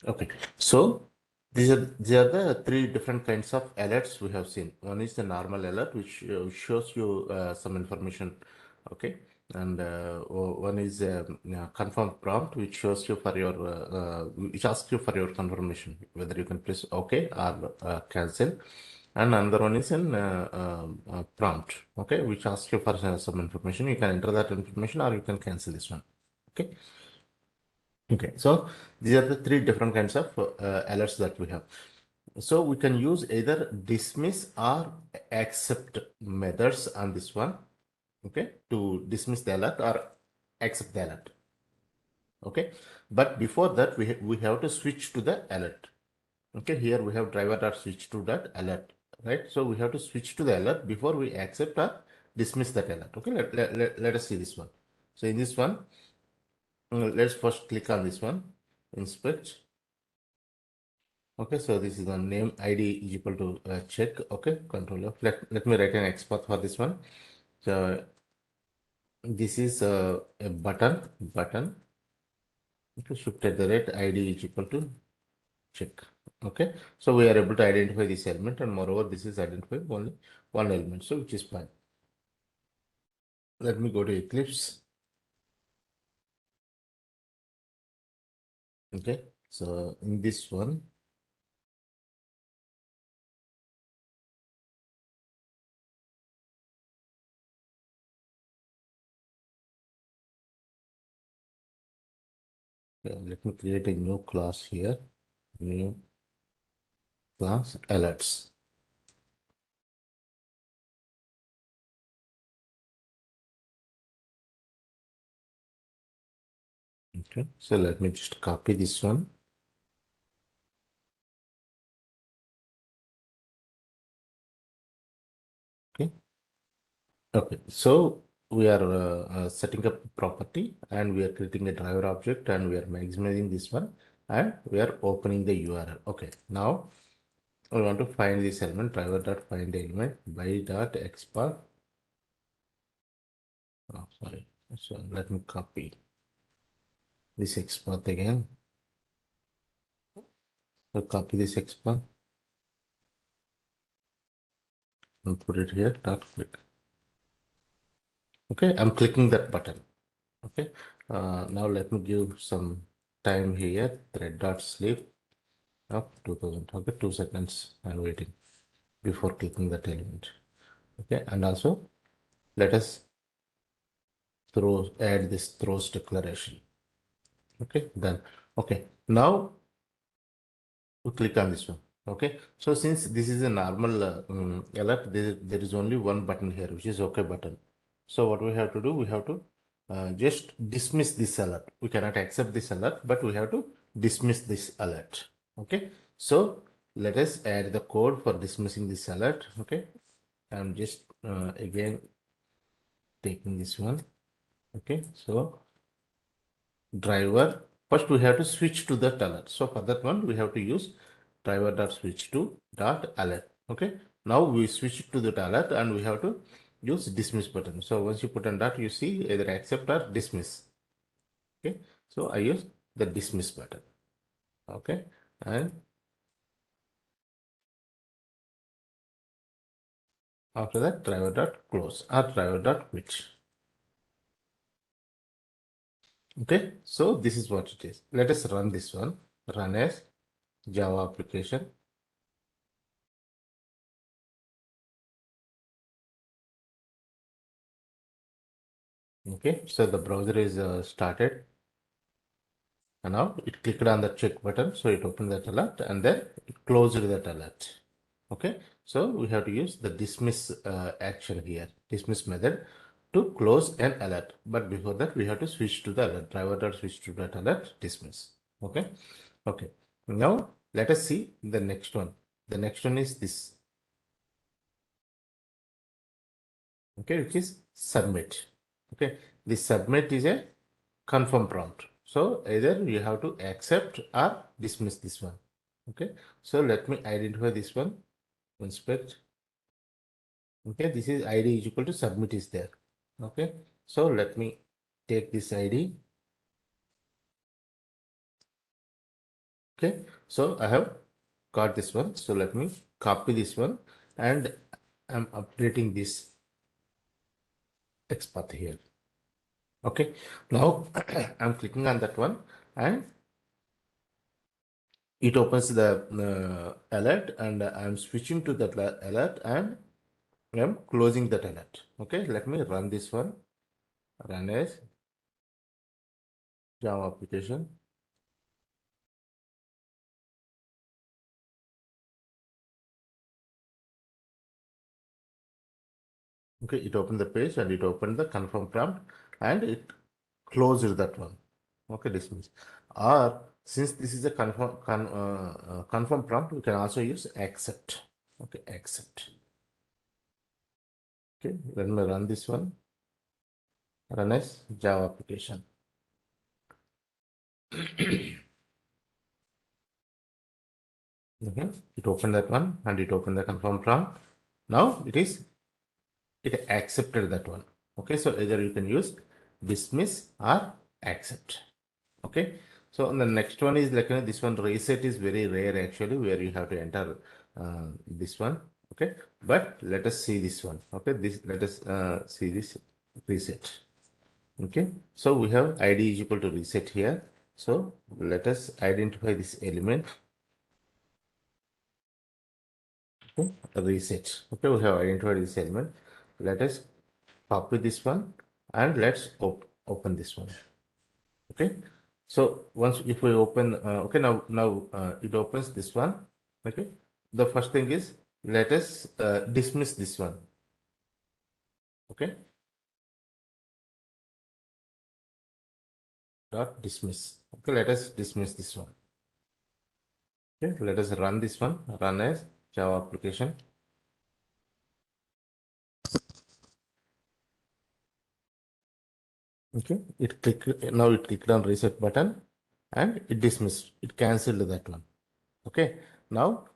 Okay, so these are the three different kinds of alerts we have seen. One is the normal alert, which shows you some information. Okay, and one is confirm prompt, which shows you for your which asks you for your confirmation whether you can press OK or cancel. And another one is an prompt, okay, which asks you for some information. You can enter that information or you can cancel this one. Okay. Okay, so these are the three different kinds of alerts that we have. So we can use either dismiss or accept methods on this one, okay, to dismiss the alert or accept the alert. Okay, but before that we have to switch to the alert. Okay, here we have driver dot switch to that alert, right? So we have to switch to the alert before we accept or dismiss that alert. Okay, let us see this one. So in this one, let's first click on this one, inspect. Okay, so this is the name ID is equal to check. Okay, control F. Let me write an XPath for this one. So this is a button. Okay, shift at the rate ID is equal to check. Okay, so we are able to identify this element, and moreover, this is identified only one element, so which is fine. Let me go to Eclipse. Okay, so in this one, let me create a new class here. New class alerts. Okay, so let me just copy this one. Okay. Okay, so we are setting up property and we are creating a driver object and we are maximizing this one and we are opening the URL. Okay, now we want to find this element driver dot find element by dot xpath. Oh, sorry. So let me copy this xpath again. So copy this xpath and put it here. Dot click. Okay, I'm clicking that button. Okay, now let me give some time here. Thread dot sleep. Of 2000. Okay, 2 seconds I'm waiting before clicking that element. Okay, and also let us add this throws declaration. Okay, done. Okay, now we click on this one. Okay, so since this is a normal alert, there is only one button here, which is OK button. So what we have to do, we have to just dismiss this alert. We cannot accept this alert, but we have to dismiss this alert. Okay, so let us add the code for dismissing this alert. Okay, I'm just again taking this one. Okay, so driver, first we have to switch to that alert. So for that one, we have to use driver dot switch to dot alert. Okay, now we switch it to that alert and we have to use dismiss button. So once you put on that, you see either accept or dismiss. Okay, so I use the dismiss button. Okay, and after that, driver dot close or driver dot quit. Okay, so this is what it is. Let us run this one. Run as Java application. Okay, so the browser is started. And now it clicked on the check button, so it opened that alert and then it closed that alert. Okay, so we have to use the dismiss action here, dismiss method to close an alert. But before that, we have to switch to the alert. Driver dot switch to that alert, dismiss. Okay, okay. Now let us see the next one. The next one is this. Okay, which is submit. Okay, this submit is a confirm prompt. So either you have to accept or dismiss this one. Okay, so let me identify this one. Inspect. Okay, this is ID is equal to submit is there. Okay, so let me take this ID. Okay, so I have got this one. So let me copy this one and I'm updating this XPath here. Okay, now I'm clicking on that one and it opens the alert, and I'm switching to that alert and I'm closing that alert. Okay, let me run this one. Run as Java application. Okay, it opened the page and it opened the confirm prompt and it closed that one. Okay, dismiss. Or since this is a confirm prompt, we can also use accept. Okay, accept. Okay, let me run this one. Run as Java application. Okay, it opened that one and it opened the confirm prompt. Now it accepted that one. Okay, so either you can use dismiss or accept. Okay, so the next one is like this one reset is very rare actually, where you have to enter this one. Okay, but let us see this one. Okay, this let us see this reset. Okay, so we have id is equal to reset here. So let us identify this element. Okay, reset. Okay, we have identified this element. Let us copy this one and let's open this one. Okay, so once if we open okay, now it opens this one. Okay, the first thing is let us dismiss this one. Okay, dot dismiss. Okay, let us dismiss this one. Okay, let us run this one. Run as Java application. Okay, it clicked on reset button and it dismissed, it cancelled that one. Okay, now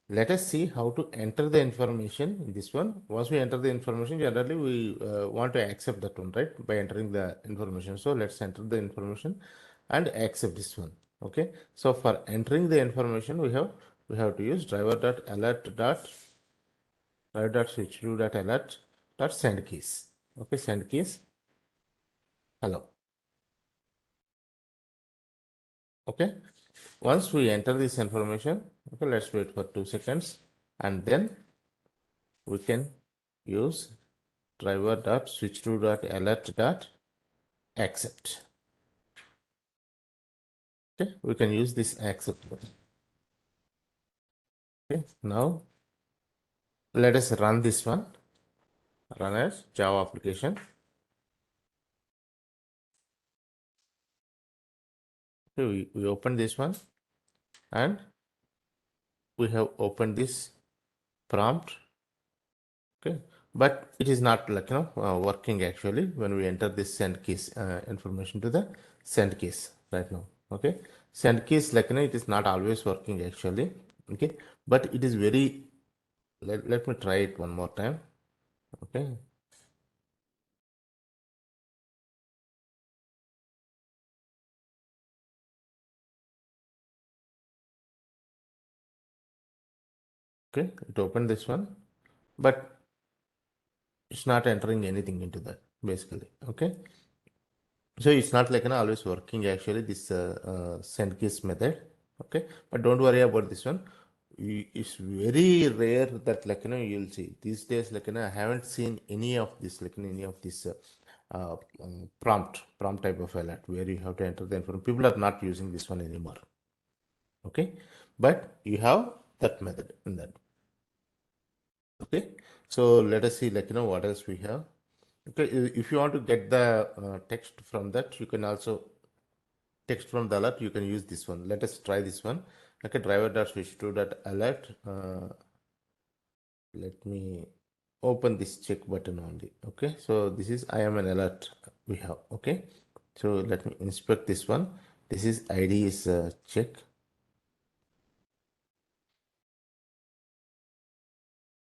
let us see how to enter the information in this one. Once we enter the information, generally we want to accept that one, right, by entering the information. So let's enter the information and accept this one. Okay, so for entering the information, we have to use driver.alert.switch2.alert.send keys. Okay, send keys hello. Okay, once we enter this information, okay, let's wait for 2 seconds and then we can use driver.switch2.alert.accept. Okay, we can use this accept button. Okay, now let us run this one. Run as Java application. Okay, we open this one and we have opened this prompt. Okay, but it is not like working actually when we enter this send keys information to the send keys right now. Okay, send keys like it is not always working actually. Okay, but it is very let me try it one more time. Okay, okay, it opened this one, but it's not entering anything into that basically. Okay, so it's not like always working actually this send keys method. Okay, but don't worry about this one. It's very rare that you'll see these days I haven't seen any of this any of this prompt type of alert where you have to enter the information. People are not using this one anymore. Okay, but you have that method in that. Okay, so let us see what else we have. Okay, if you want to get the text from that, you can also text from the alert, you can use this one. Let us try this one. Okay, driver.switch2.alert. Let me open this check button only. Okay, so this is I am an alert we have. Okay, so let me inspect this one. This is id is check.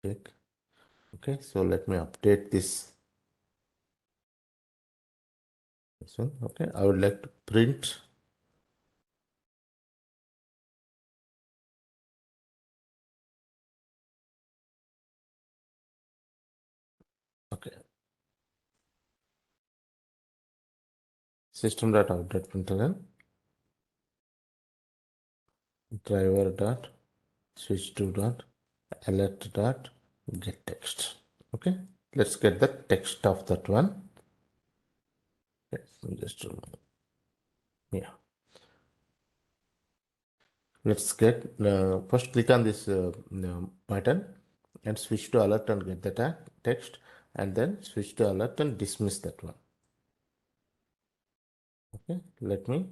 Check. Okay, so let me update this one. Okay, I would like to print system.out.println driver dot switch to dot alert dot get text. Okay, let's get the text of that one. Just yeah, let's get first click on this button and switch to alert and get the text, and then switch to alert and dismiss that one. Okay, let me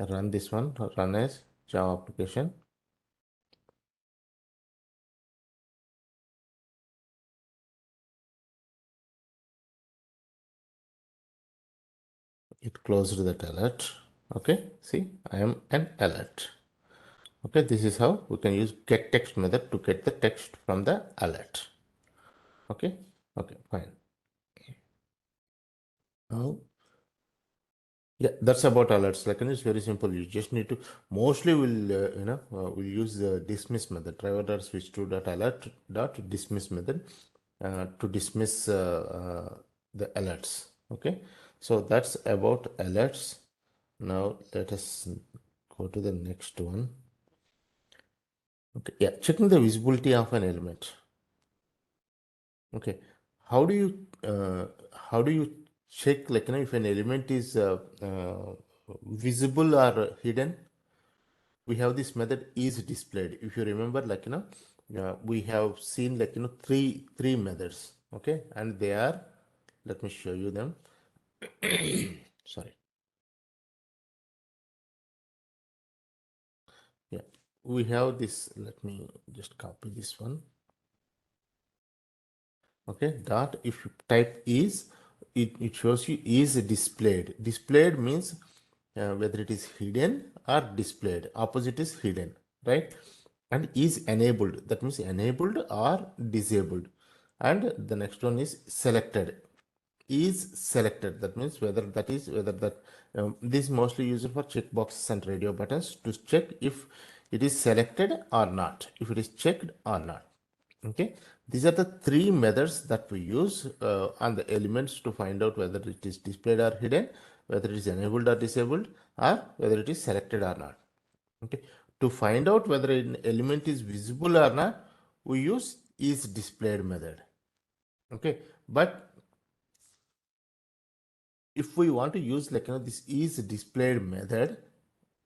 run this one, run as Java application. It closed that alert. Okay, see, I am an alert. Okay, this is how we can use get text method to get the text from the alert. Okay, okay, fine. Now, yeah, that's about alerts. Like, it's very simple. You just need to, mostly we'll, we'll use the dismiss method, driver dot switch to dot alert dot dismiss method to dismiss the alerts. Okay, so that's about alerts. Now let us go to the next one. Okay, yeah, checking the visibility of an element. Okay, how do you check, like, if an element is visible or hidden? We have this method is displayed. If you remember, like, we have seen, like, three methods. Okay, and they are, let me show you them. Sorry. Yeah, we have this. Let me just copy this one. Okay, dot, if you type is, it shows you is displayed. Displayed means whether it is hidden or displayed. Opposite is hidden, right? And is enabled, that means enabled or disabled. And the next one is selected. Is selected, that means whether that this is mostly used for checkboxes and radio buttons to check if it is selected or not, if it is checked or not. Okay, these are the three methods that we use on the elements to find out whether it is displayed or hidden, whether it is enabled or disabled, or whether it is selected or not. Okay, to find out whether an element is visible or not, we use is displayed method. Okay, but if we want to use, like, this is displayed method,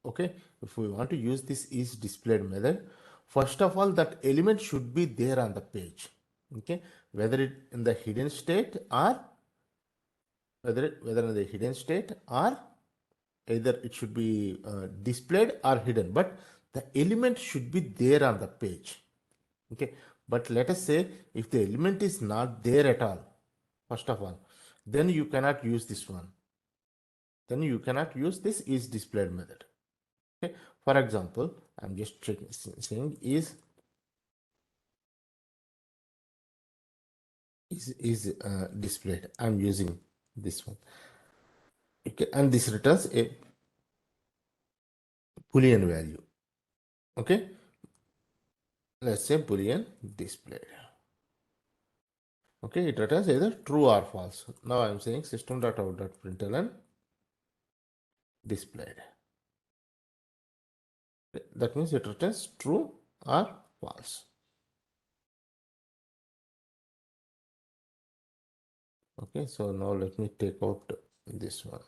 okay, if we want to use this is displayed method, first of all, that element should be there on the page. Okay, whether it in the hidden state or whether in the hidden state, or either it should be displayed or hidden, but the element should be there on the page. Okay, but let us say if the element is not there at all, first of all, then you cannot use this one, then you cannot use this is displayed method. Okay, for example, I'm just checking, saying is displayed. I'm using this one. Okay, and this returns a boolean value. Okay, let's say boolean displayed. Okay, it returns either true or false. Now I'm saying system.out.println displayed. That means it returns true or false. Okay, so now let me take out this one.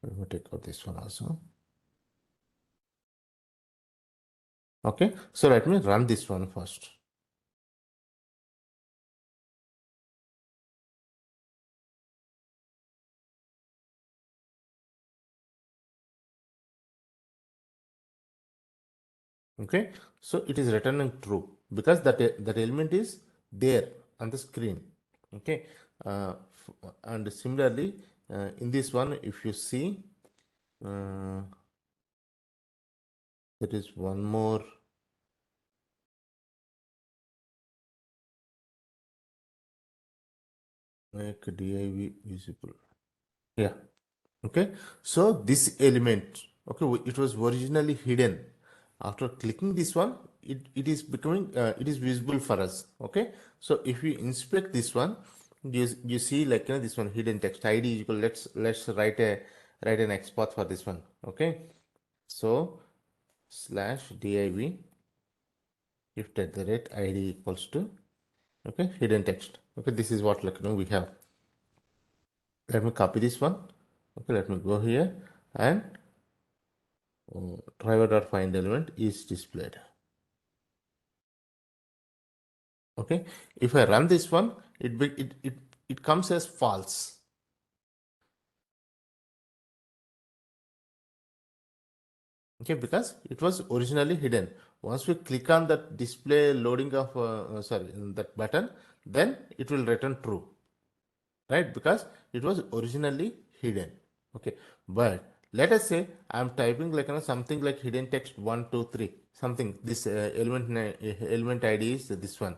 Let me take out this one also. Okay, so let me run this one first. Okay, so it is returning true because that element is there on the screen. Okay, and similarly in this one, if you see, there is one more. Make div visible. Yeah. Okay, so this element, okay, it was originally hidden. After clicking this one, it is becoming it is visible for us. Okay, so if we inspect this one, you see, like, this one hidden text id is equal, let's write an XPath for this one. Okay, so slash div if at the rate id equals to, okay, hidden text. Okay, this is what, like, we have. Let me copy this one. Okay, let me go here and driver.find element is displayed. Okay, if I run this one, it comes as false. Okay, because it was originally hidden. Once we click on that display loading of sorry, that button, then it will return true, right? Because it was originally hidden. Okay, but let us say I'm typing, like, something like hidden text 123 something. This element ID is this one.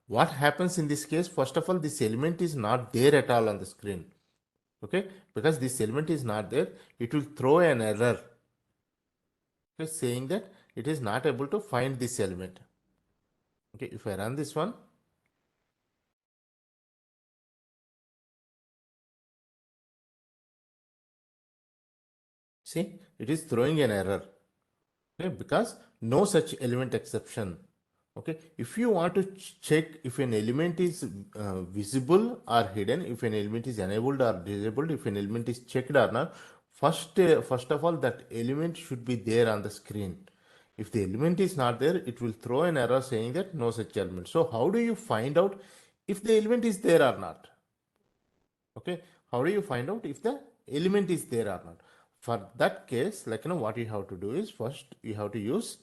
What happens in this case? First of all, this element is not there at all on the screen. Okay, because this element is not there, it will throw an error, okay, saying that it is not able to find this element. Okay, if I run this one, see, it is throwing an error. Okay, because no such element exception. Okay, if you want to check if an element is visible or hidden, if an element is enabled or disabled, if an element is checked or not, first of all, that element should be there on the screen. If the element is not there, it will throw an error saying that no such element. So how do you find out if the element is there or not? Okay, how do you find out if the element is there or not? For that case, like, what you have to do is, first you have to use,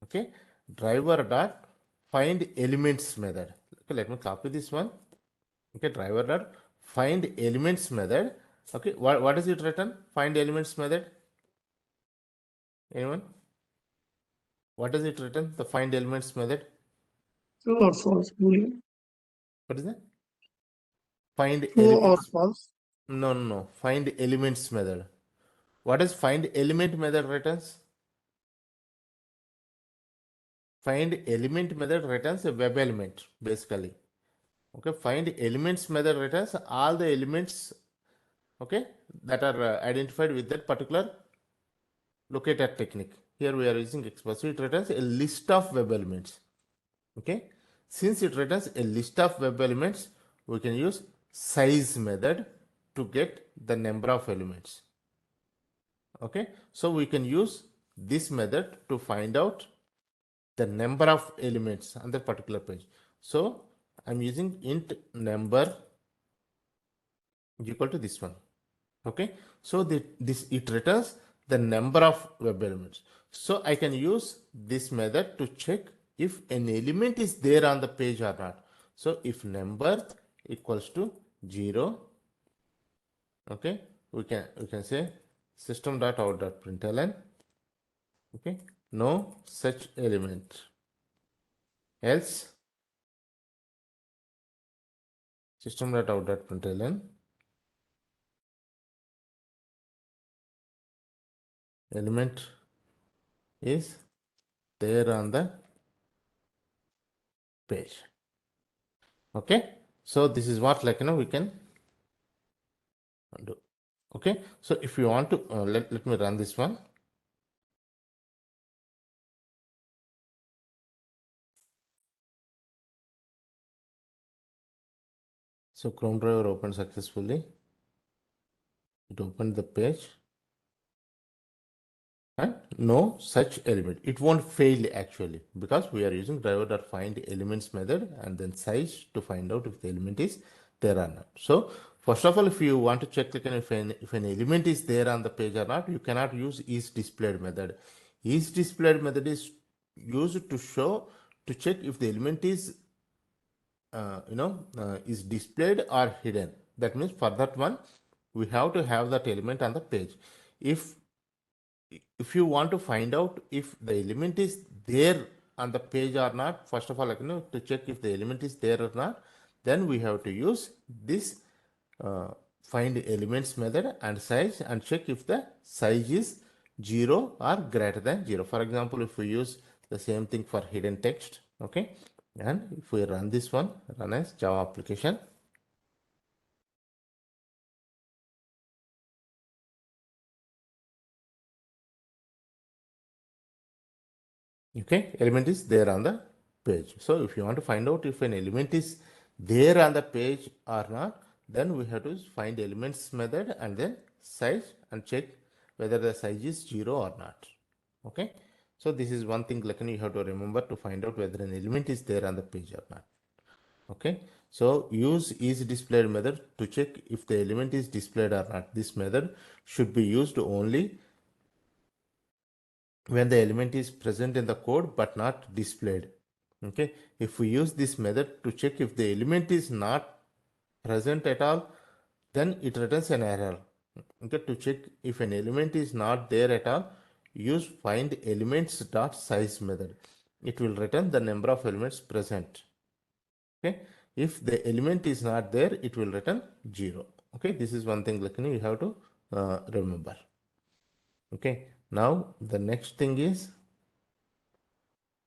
okay, driver dot find elements method. Okay, let me copy this one. Okay, driver dot find elements method. Okay, what is it written? Find elements method. Anyone? What is it written? The find elements method. True or false, Boolean? What is that? Find True or elements. false? No, no, no. Find elements method. What is find element method returns? Find element method returns a web element, basically. Okay, find elements method returns all the elements, okay, that are identified with that particular locator technique. Here we are using XPath. So it returns a list of web elements. Okay, since it returns a list of web elements, we can use size method to get the number of elements. Okay, so we can use this method to find out the number of elements on that particular page. So I'm using int number equal to this one. Okay, so this it returns the number of web elements. So I can use this method to check if an element is there on the page or not. So if number equals to 0, okay, we can say system.out.println, okay, no such element, else system.out.println element is there on the page. Okay, so this is what, like, we can do. Okay, so if you want to let me run this one. So Chrome driver opened successfully. It opened the page and no such element. It won't fail actually, because we are using driver.find elements method and then size to find out if the element is there or not. So first of all, if you want to check, like, if an element is there on the page or not, you cannot use is displayed method. Is displayed method is used to show, to check if the element is is displayed or hidden. That means for that one, we have to have that element on the page. If you want to find out if the element is there on the page or not, first of all, like, to check if the element is there or not, then we have to use this uh, find elements method and size and check if the size is 0 or greater than 0. For example, if we use the same thing for hidden text, okay, And if we run this one, run as Java application, okay, element is there on the page. So if you want to find out if an element is there on the page or not, then we have to find elements method and then size and check whether the size is 0 or not. Okay, so this is one thing like you have to remember to find out whether an element is there on the page or not. Okay, so use is displayed method to check if the element is displayed or not. This method should be used only when the element is present in the code but not displayed. Okay, if we use this method to check if the element is not present at all, then it returns an error. Okay, to check if an element is not there at all, use find elements dot size method. It will return the number of elements present. Okay, if the element is not there, it will return 0. Okay, this is one thing like you have to remember. Okay, now the next thing is,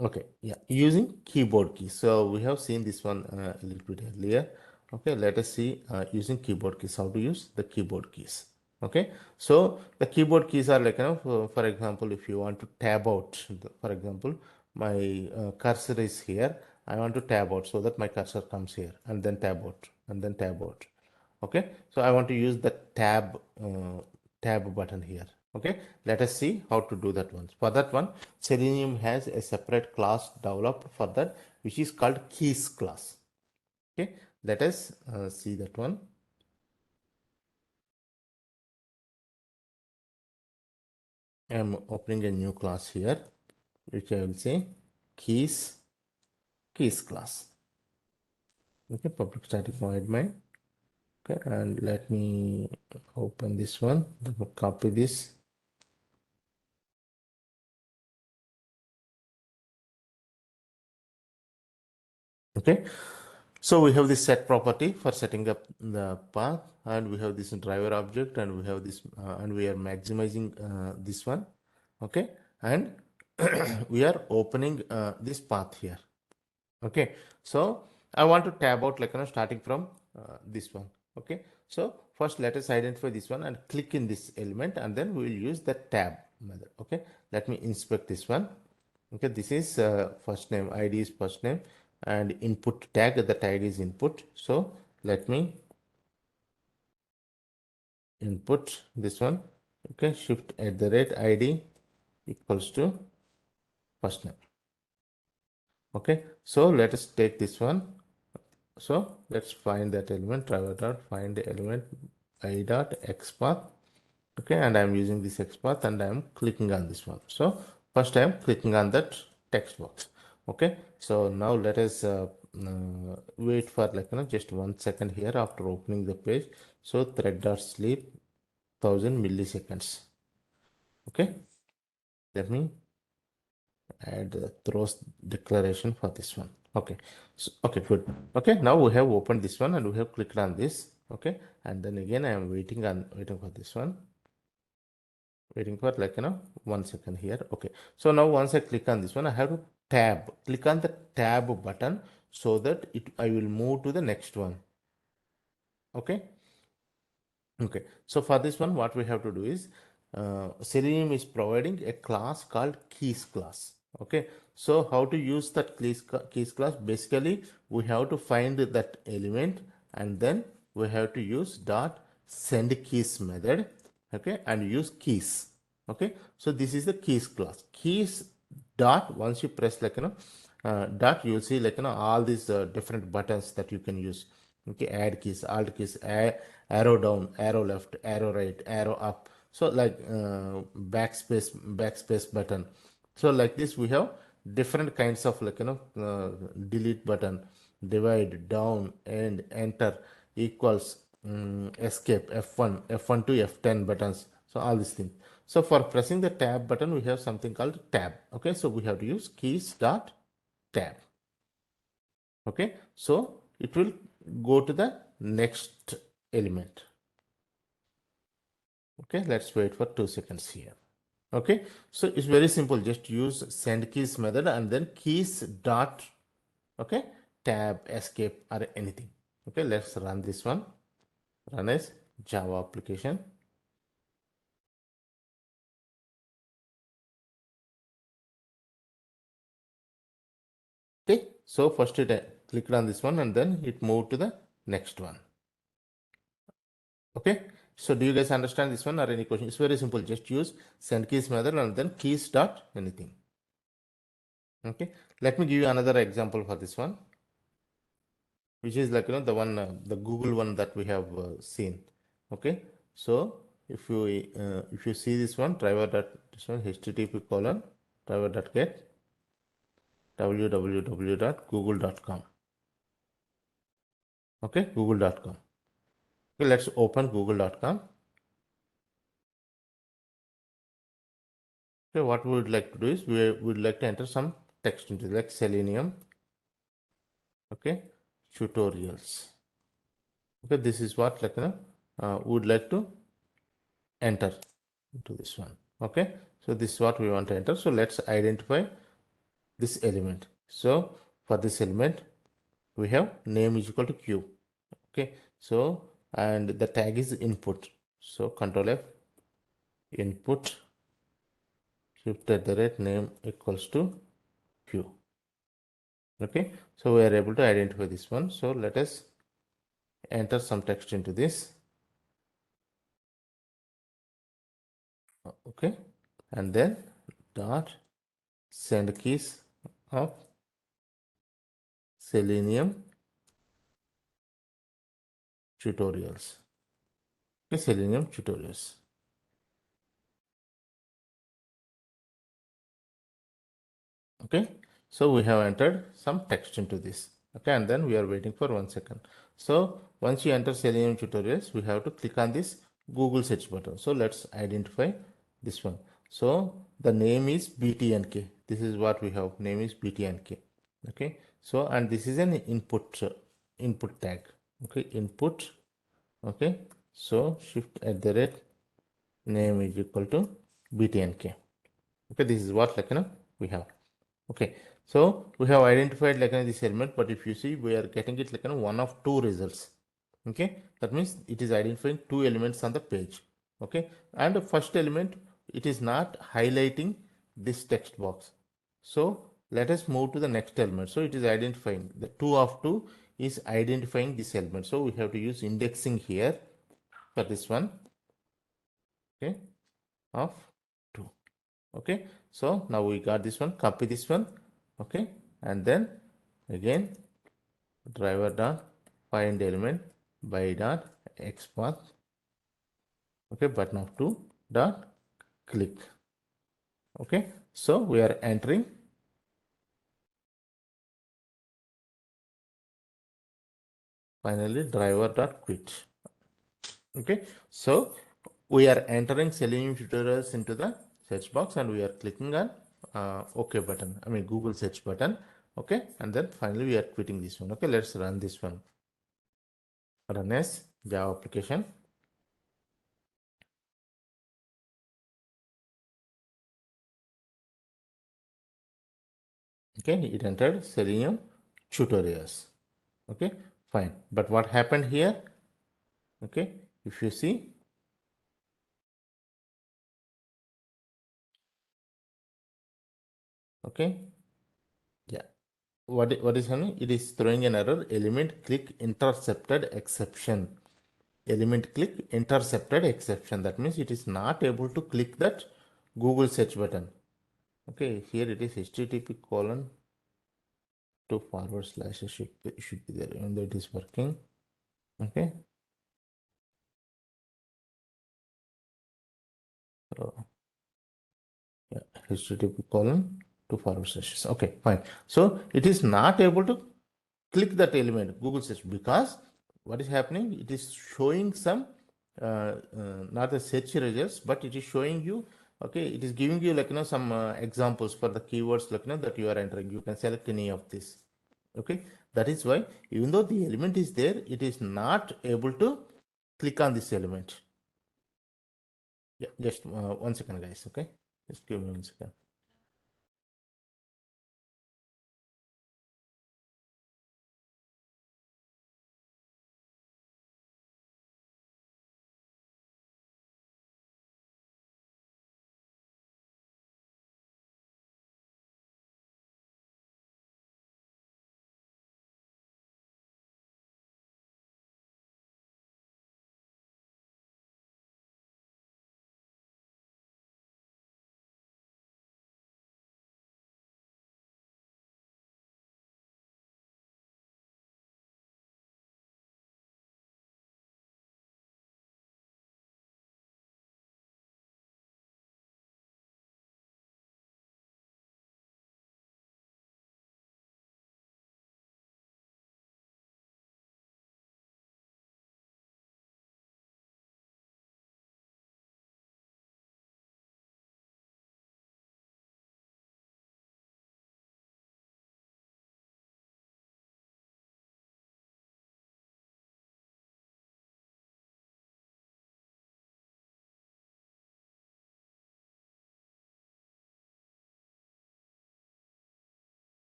okay, yeah, using keyboard keys. So we have seen this one a little bit earlier. Okay, let us see using keyboard keys, how to use the keyboard keys. Okay, so the keyboard keys are like, for example, if you want to tab out, for example, my cursor is here. I want to tab out so that my cursor comes here and then tab out and then tab out. Okay, so I want to use the tab button here. Okay, let us see how to do that one. For that one, Selenium has a separate class developed for that, which is called keys class. Okay, let us see that one. I am opening a new class here, which I will say keys class. Okay, public static void main. Okay, and let me open this one. Copy this. Okay, so we have this set property for setting up the path, and we have this driver object, and we have this, and we are maximizing this one. Okay, and we are opening this path here. Okay, so I want to tab out like starting from this one. Okay, so first let us identify this one and click in this element, and then we will use the tab method. Okay, let me inspect this one. Okay, this is first name, id is first name, and input tag, the tag is input. So let me input this one. Okay, shift at the rate id equals to first name. Okay, so let us take this one. So let's find that element, driver dot find the element I dot XPath. Okay, and I'm using this XPath and I'm clicking on this one. So first I'm clicking on that text box. Okay, so now let us wait for like just 1 second here after opening the page. So thread dot sleep 1000 milliseconds. Okay, let me add the throws declaration for this one. Okay, so okay, good. Okay, now we have opened this one and we have clicked on this. Okay, and then again I am waiting for this one, waiting for like 1 second here. Okay, so now once I click on this one, I have to click on the tab button so that I will move to the next one. Okay, okay, so for this one, what we have to do is Selenium is providing a class called keys class. Okay, so how to use that keys class? Basically, we have to find that element and then we have to use dot send keys method. Okay, and use keys. Okay, so this is the keys class. Keys dot, once you press like dot, you'll see like all these different buttons that you can use. Okay, add keys, alt keys, arrow down, arrow left, arrow right, arrow up. So like backspace button. So like this we have different kinds of like delete button, divide, down, and enter, equals, escape, F1, F1 to F10 buttons. So all these things. So for pressing the tab button, we have something called tab. Okay, so we have to use keys dot tab. Okay, so it will go to the next element. Okay, let's wait for 2 seconds here. Okay, so it's very simple. Just use send keys method and then keys dot Okay, tab, escape, or anything. Okay, let's run this one. Run as Java application. Okay, so first it clicked on this one and then it moved to the next one. Okay, so do you guys understand this one or any question? It's very simple. Just use send keys method and then keys dot anything. Okay, let me give you another example for this one, which is like the one the Google one that we have seen. Okay, so if you see this one driver dot this one http colon driver dot get www.google.com. Okay, google.com. Okay, let's open google.com. Okay, what we would like to do is we would like to enter some text into like Selenium. Okay, tutorials. Okay, this is what like would like to enter into this one. Okay, so this is what we want to enter. So let's identify this element. So for this element, we have name is equal to Q. Okay, so and the tag is input. So Control F, input shift at the rate name equals to Q. Okay, so we are able to identify this one. So let us enter some text into this. Okay, and then dot send keys of Selenium tutorials. Okay, Selenium tutorials. Okay, so we have entered some text into this. Okay, and then we are waiting for 1 second. So once you enter Selenium tutorials, we have to click on this Google search button. So let's identify this one. So the name is BTNK. This is what we have. Name is BTNK. Okay, so and this is an input tag. Okay, input. Okay, so shift at the rate name is equal to BTNK. Okay, this is what like we have. Okay, so we have identified like this element, but if you see we are getting it like one of two results. Okay, that means it is identifying two elements on the page. Okay, and the first element it is not highlighting this text box. So let us move to the next element. So it is identifying the two of two is identifying this element. So we have to use indexing here for this one. Okay, of 2. Okay, so now we got this one, copy this one. Okay, and then again driver dot find element by dot xpath. Okay, button of 2 dot click. Okay, so we are entering finally driver dot quit. Okay, so we are entering Selenium tutorials into the search box and we are clicking on OK button, I mean Google search button. Okay, and then finally we are quitting this one. Okay, let's run this one. Run as Java application. Okay, it entered Selenium tutorials. Okay, fine. But what happened here? Okay, if you see, okay, yeah, what is happening? It is throwing an error. Element click intercepted exception. Element click intercepted exception. That means it is not able to click that Google search button. Okay, here it is http colon to forward slash should be there, even though it is working. Okay. So, yeah, http colon to forward slashes. Okay, fine. So it is not able to click that element Google search because what is happening? It is showing some not the search results, but it is showing you. Okay, it is giving you like some examples for the keywords like that you are entering. You can select any of this. Okay, that is why even though the element is there, it is not able to click on this element. Yeah, just 1 second, guys. Okay, just give me 1 second.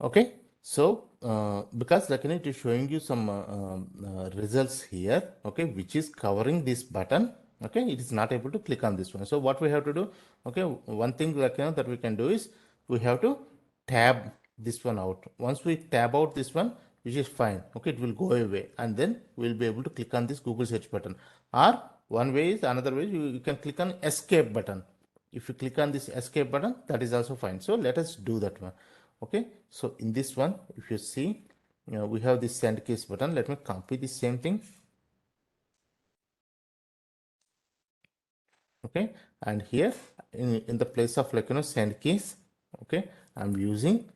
Okay, so because like it is showing you some results here, okay, which is covering this button. Okay, it is not able to click on this one. So what we have to do, okay, one thing like that we can do is we have to tab this one out. Once we tab out this one, which is fine, okay, it will go away, and then we'll be able to click on this Google search button. Or one way is another way you can click on escape button. If you click on this escape button, that is also fine. So let us do that one. Okay, so in this one, if you see, we have this send keys button. Let me copy the same thing. Okay, and here in the place of like send keys, okay, I'm using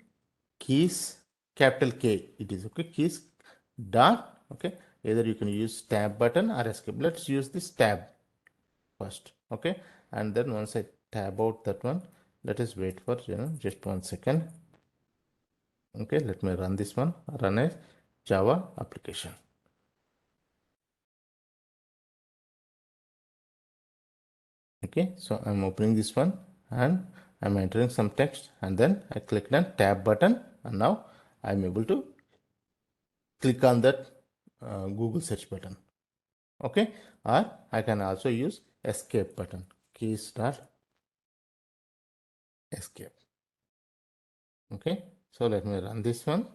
keys capital K. It is okay, keys dot, okay, either you can use tab button or escape. Let's use this tab first. Okay, and then once I tab out that one, let us wait for just 1 second. Okay, let me run this one, run a Java application. Okay, so I'm opening this one and I'm entering some text, and then I click on tab button, and now I'm able to click on that Google search button. Okay, or I can also use escape button, keys dot escape. Okay, so let me run this one.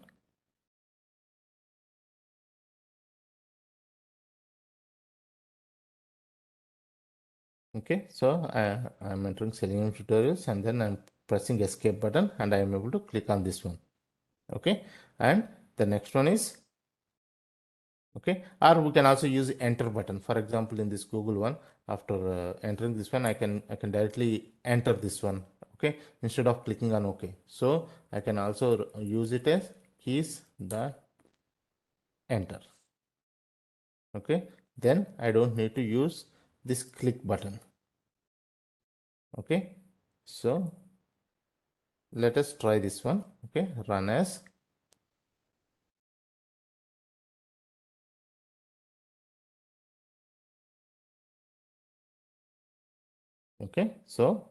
Okay, so I'm entering Selenium tutorials, and then I'm pressing escape button, and I am able to click on this one. Okay, and the next one is, okay, or we can also use enter button. For example, in this Google one, after entering this one, I can directly enter this one. Okay, instead of clicking on OK. So I can also use it as keys dot enter. Okay, then I don't need to use this click button. Okay, so let us try this one. Okay, run as. Okay, so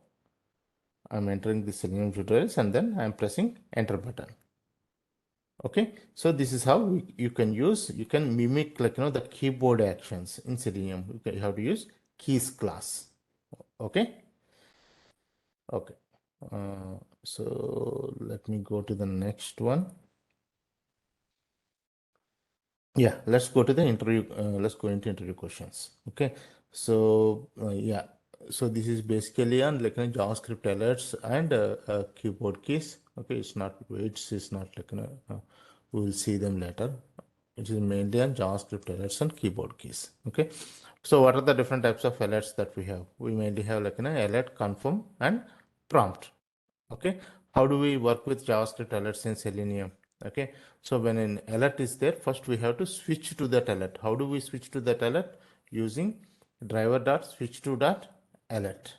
I'm entering the Selenium tutorials, and then I'm pressing enter button. Okay, so this is how you can use, you can mimic like the keyboard actions in Selenium. You have to use keys class. Okay, okay. So let me go to the next one. Yeah, let's go to the interview. Let's go into interview questions. Okay, so yeah, so this is basically on like JavaScript alerts and keyboard keys. Okay, it's not weights. It's not like we will see them later. It is mainly on JavaScript alerts and keyboard keys. Okay, so what are the different types of alerts that we have? We mainly have like alert, confirm, and prompt. Okay, how do we work with JavaScript alerts in Selenium? Okay, so when an alert is there, first we have to switch to that alert. How do we switch to that alert? Using driver dot switch to dot alert.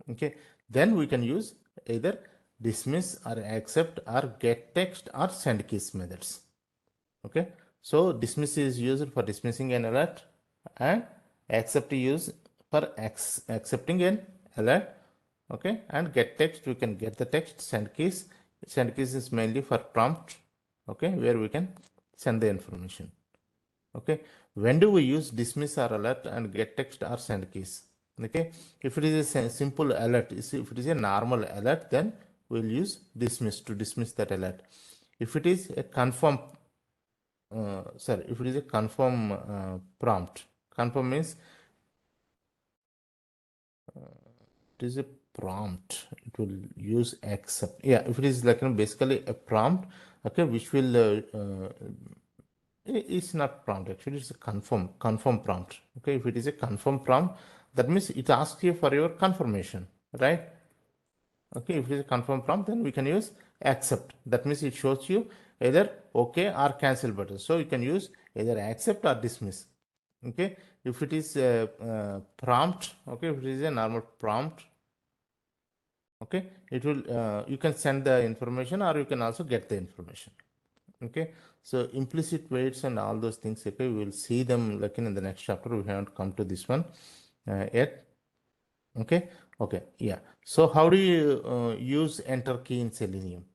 Okay, then we can use either dismiss or accept or get text or send keys methods. Okay, so dismiss is used for dismissing an alert, and accept is used for accepting an alert. Okay, and get text, we can get the text. Send keys is mainly for prompt. Okay, where we can send the information. Okay, when do we use dismiss or alert and get text or send keys? Okay, if it is a simple alert, if it is a normal alert, then we'll use dismiss to dismiss that alert. If it is a confirm, sorry, if it is a confirm prompt, confirm means it is a prompt, it will use accept. Yeah, if it is like basically a prompt, okay, which will it's not prompt, actually it's a confirm prompt. Okay, if it is a confirm prompt, that means it asks you for your confirmation, right? Okay, if it is a confirm prompt, then we can use accept. That means it shows you either okay or cancel button, so you can use either accept or dismiss. Okay, if it is a prompt, okay, if it is a normal prompt, okay, it will you can send the information or you can also get the information. Okay, so implicit weights and all those things, okay, we will see them like in the next chapter. We haven't come to this one yet. Okay, okay, yeah. So how do you use enter key in Selenium?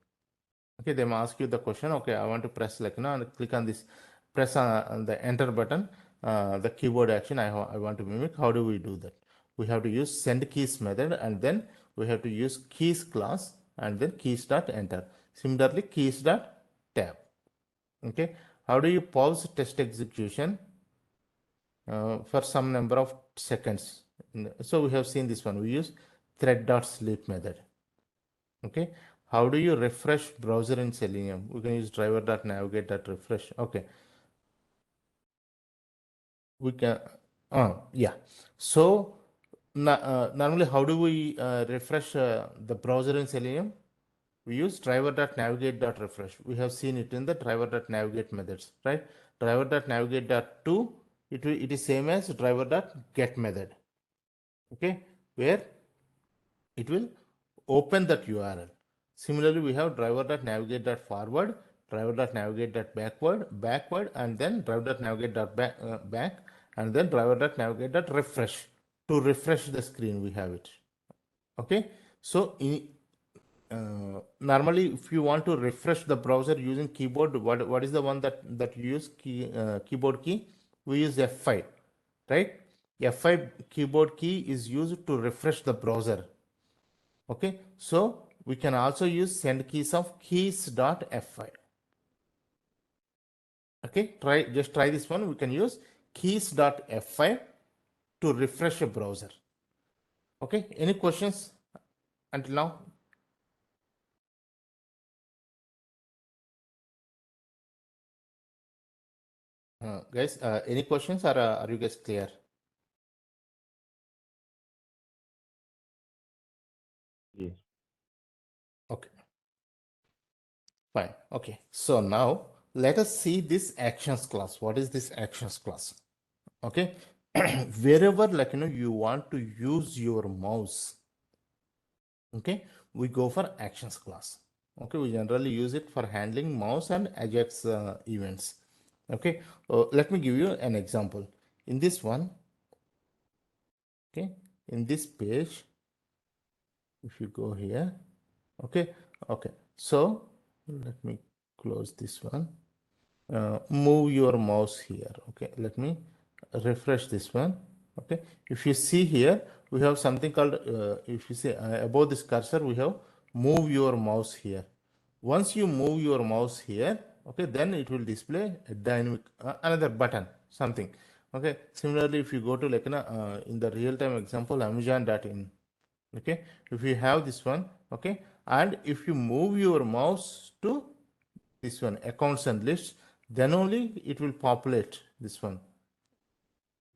Okay, they may ask you the question. Okay, I want to press like and click on this, press on the enter button, the keyboard action I want to mimic. How do we do that? We have to use send keys method, and then we have to use keys class, and then keys dot enter. Similarly, keys dot tab. Okay, how do you pause test execution for some number of seconds? So we have seen this one. We use thread dot sleep method. Okay, how do you refresh browser in Selenium? We can use driver.navigate.refresh. Okay, we can yeah. So normally how do we refresh the browser in Selenium? We use driver.navigate.refresh. We have seen it in the driver.navigate methods, right? Driver.navigate.to, it is same as driver.get method. Okay, where it will open that URL. Similarly, we have driver.navigate.forward, driver.navigate.backward, and then driver.navigate.back, and then driver.navigate.refresh. To refresh the screen, we have it. Okay, so normally, if you want to refresh the browser using keyboard, what is the one that you use keyboard key? We use F5, right? F5 keyboard key is used to refresh the browser. Okay, so we can also use send keys of keys.f5. Okay, just try this one. We can use keys.f5 to refresh a browser. Okay, any questions until now? Guys, any questions, or are you guys clear? Yes. Okay, fine. Okay, so now let us see this actions class. What is this actions class? Okay, wherever you want to use your mouse, okay, we go for actions class. Okay, we generally use it for handling mouse and ajax events. Okay, let me give you an example. In this one, okay, in this page, if you go here, okay, okay, so let me close this one. Move your mouse here. Okay, let me refresh this one. Okay, if you see here, we have something called if you see above this cursor, we have move your mouse here. Once you move your mouse here, okay, then it will display a dynamic another button, something. Okay, similarly, if you go to in the real-time example, Amazon.in, okay, if you have this one, okay, and if you move your mouse to this one, accounts and lists, then only it will populate this one.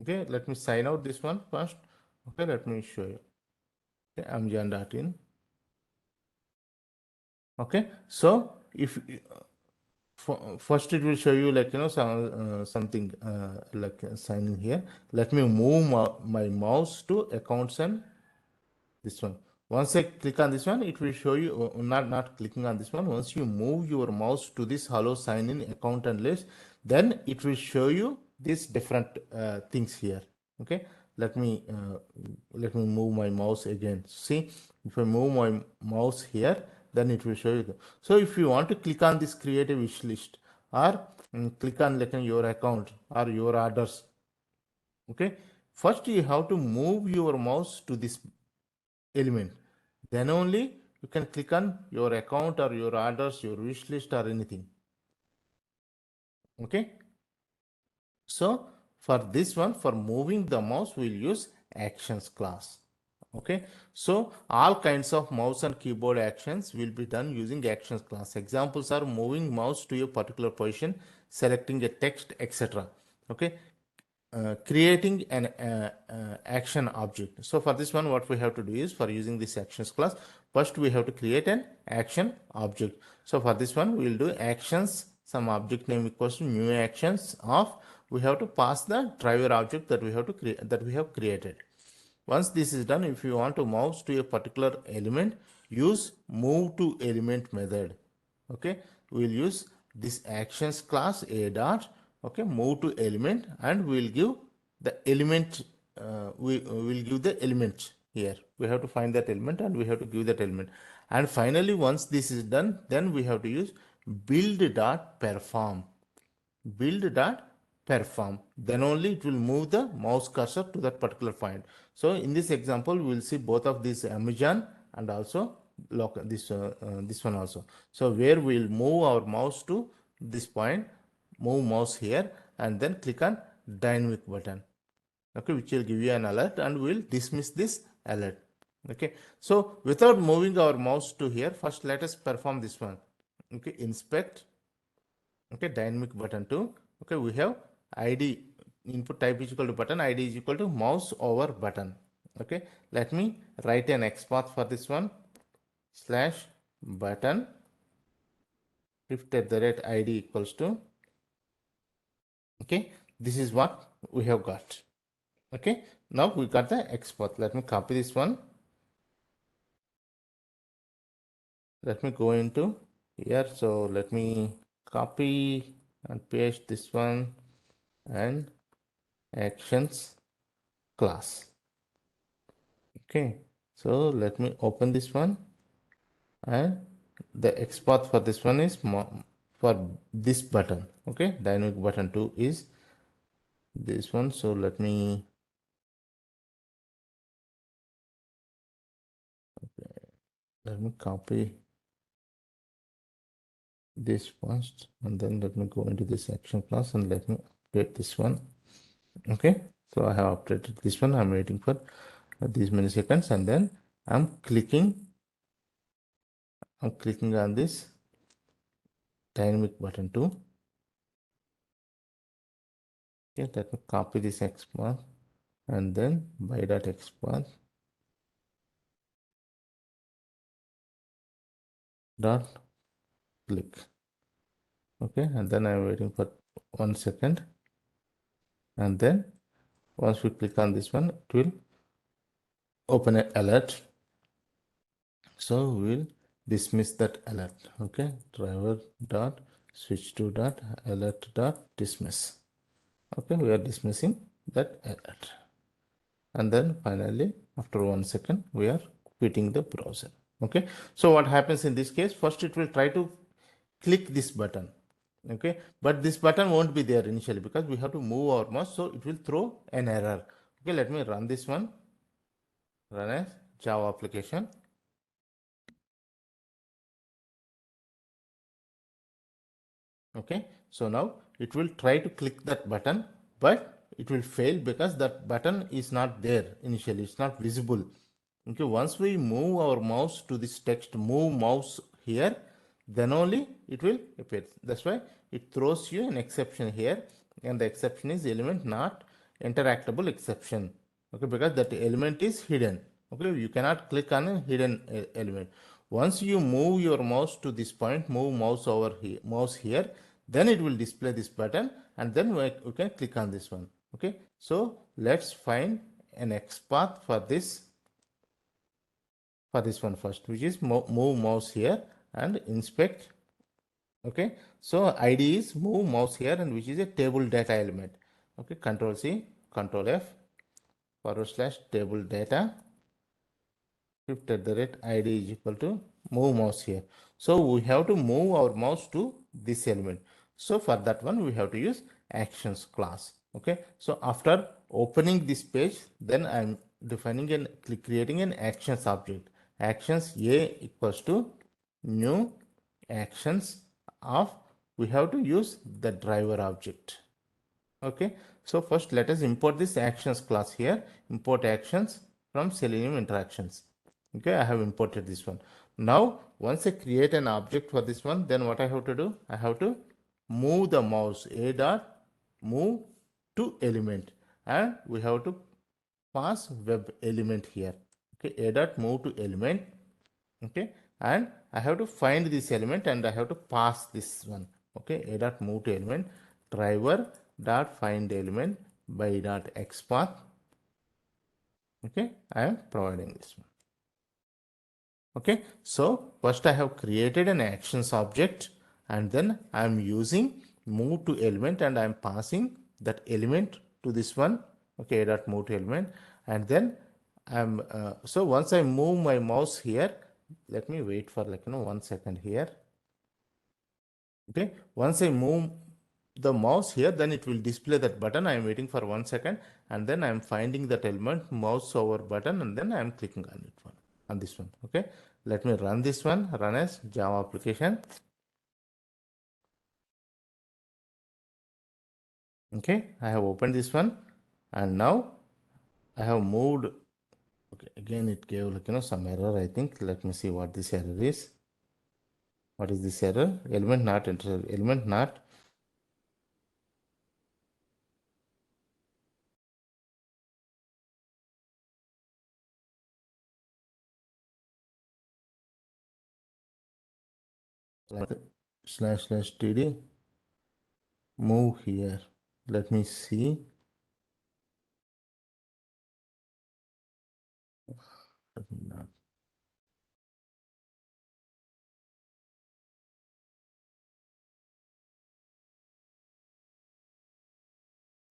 Okay, let me sign out this one first. Okay, let me show you. Okay, Amazon.in. Okay, so if first it will show you something like signing here. Let me move my mouse to accounts and this one. Once I click on this one, it will show you not clicking on this one. Once you move your mouse to this hello sign in account and list, then it will show you these different things here. Okay, let me move my mouse again. See, if I move my mouse here, then it will show you. So if you want to click on this create a wish list, or click on your account or your orders, okay, first you have to move your mouse to this element, then only you can click on your account or your orders, your wish list, or anything. Okay, so for this one, for moving the mouse, we'll use actions class. Okay, so all kinds of mouse and keyboard actions will be done using actions class. Examples are moving mouse to a particular position, selecting a text, etc. Okay, creating an action object. So for this one, what we have to do is, for using this actions class, first we have to create an action object. So for this one, we will do actions, some object name equals to new actions of, we have to pass the driver object that we have to create, that we have created. Once this is done, if you want to mouse to a particular element, use move to element method. Okay, we'll use this actions class a dot, okay, move to element, and we'll give the element, we will give the element here. We have to find that element and we have to give that element. And finally, once this is done, then we have to use build.perform. Build.perform. Then only it will move the mouse cursor to that particular point. So in this example, we will see both of these Amazon and also this one also. So where we will move our mouse to this point, move mouse here, and then click on dynamic button, okay, which will give you an alert, and we will dismiss this alert. Okay, so without moving our mouse to here, first let us perform this one. Okay, inspect. Okay, dynamic button 2. Okay, we have id, input type is equal to button, id is equal to mouse over button. Okay, let me write an XPath for this one, slash button shift at the rate id equals to. Okay, this is what we have got. Okay, now we got the XPath. Let me copy this one. Let me go into here. So let me copy and paste this one and actions class. Okay, so let me open this one, and the XPath for this one is for this button. Okay, dynamic button 2 is this one. So let me copy this first, and then let me go into this action class and let me update this one. Okay, so I have updated this one. I'm waiting for these many seconds, and then I'm clicking on this dynamic button 2. Okay, let me copy this XPath and then by.xpath dot click. Okay, and then I'm waiting for 1 second, and then once we click on this one, it will open an alert. So we'll dismiss that alert. Okay, driver dot switch to dot alert dot dismiss. Okay, we are dismissing that alert, and then finally after 1 second we are quitting the browser. Okay, so what happens in this case, first it will try to click this button. Okay, but this button won't be there initially because we have to move our mouse, so it will throw an error. Okay, let me run this one, run as Java application. Okay, so now it will try to click that button, but it will fail because that button is not there initially, it's not visible. Okay, once we move our mouse to this text, move mouse here, then only it will appear. That's why it throws you an exception here, and the exception is element not interactable exception. Okay, because that element is hidden. Okay, you cannot click on a hidden element. Once you move your mouse to this point, move mouse over here, mouse here, then it will display this button, and then we can click on this one. Okay, so let's find an XPath for this one first, which is move mouse here and inspect. Okay, so id is move mouse here, and which is a table data element. Okay, control C, control F, / table data shift at the rate id is equal to move mouse here. So we have to move our mouse to this element. So for that one, we have to use actions class. Okay, so after opening this page, then I'm defining and creating an actions object. Actions a equals to new actions of, we have to use the driver object. Okay, so first let us import this actions class here. Import actions from Selenium interactions. Okay, I have imported this one. Now once I create an object for this one, then what I have to do, I have to move the mouse, a dot move to element, and we have to pass web element here. Okay, a dot move to element. Okay, and I have to find this element, and I have to pass this one. Okay, a dot move to element, driver dot find element by dot XPath. Okay, I am providing this one. Okay, so first I have created an actions object, and then I am using move to element, and I am passing that element to this one. Okay, a dot move to element, and then I'm so once I move my mouse here, let me wait for 1 second here. Okay, once I move the mouse here, then it will display that button. I am waiting for 1 second, and then I am finding that element, mouse over button, and then I am clicking on it one, on this one. Okay, let me run this one, run as Java application. Okay, I have opened this one, and now I have moved. Okay, again it gave some error, I think. Let me see what this error is. What is this error? Element not enter, element not. Slash slash td move here. Let me see.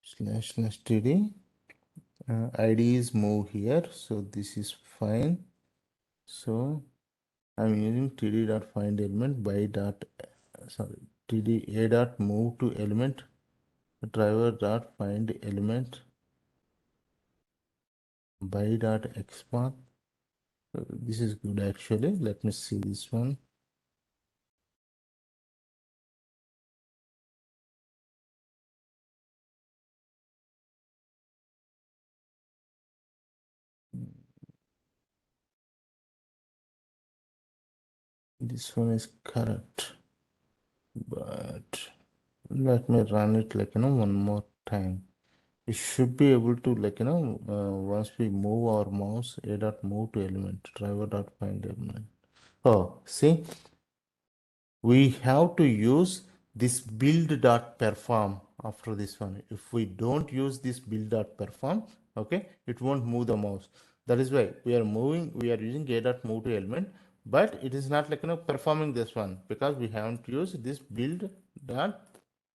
Slash slash td id is move here, so this is fine. So I'm using td dot find element by dot sorry td a dot move to element driver dot find element by dot xpath. So this is good actually. Let me see this one. This one is correct, but let me run it one more time. We should be able to once we move our mouse, a dot move to element driver dot find element. Oh, see, we have to use this build dot perform after this one. If we don't use this build dot perform, okay, it won't move the mouse. That is why we are using a dot move to element, but it is not performing this one because we haven't used this build dot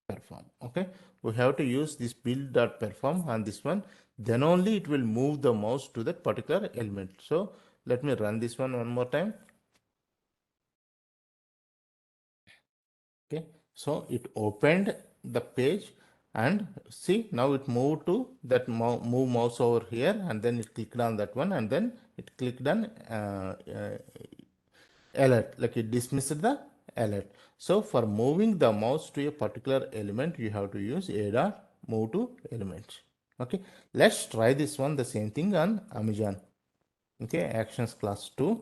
perform. Okay, we have to use this build dot perform on this one, then only it will move the mouse to that particular element. So let me run this one more time. Okay, so it opened the page, and see, now it moved to that move mouse over here, and then it clicked on that one, and then it clicked on alert, like it dismissed the alert. So for moving the mouse to a particular element, you have to use a dot move to element. Okay, let's try this one, the same thing on Amazon. Okay, actions class 2.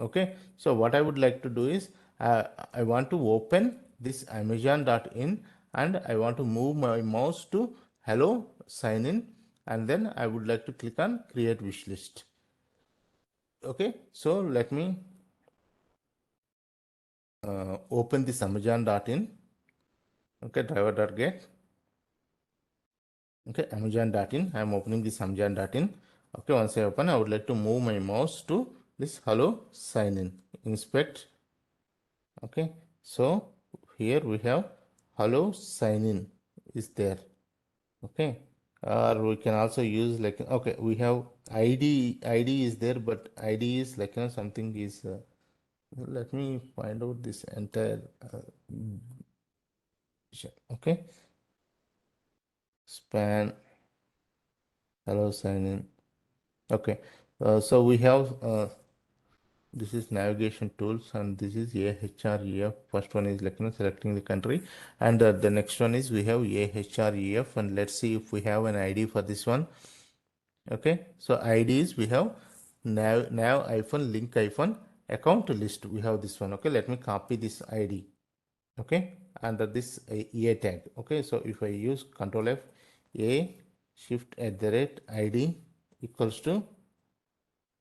Okay, so what I would like to do is I want to open this amazon.in, and I want to move my mouse to hello sign in, and then I would like to click on create wish list. Okay, so let me open this amazon.in. Okay, driver.get. Okay, amazon.in. I am opening this amazon.in. Okay, once I open, I would like to move my mouse to this hello sign in. Inspect. Okay, so here we have hello sign in is there. Okay, or we can also use okay, we have id is there, but id is something is let me find out this entire okay, span hello sign in. Okay, so we have this is navigation tools, and this is ahref. First one is selecting the country, and the next one is we have ahref, and let's see if we have an id for this one. Okay, so IDs we have nav hyphen link hyphen account list. We have this one. Okay, let me copy this ID. Okay, under this a tag. Okay, so if I use Control F, a shift at the rate ID equals to,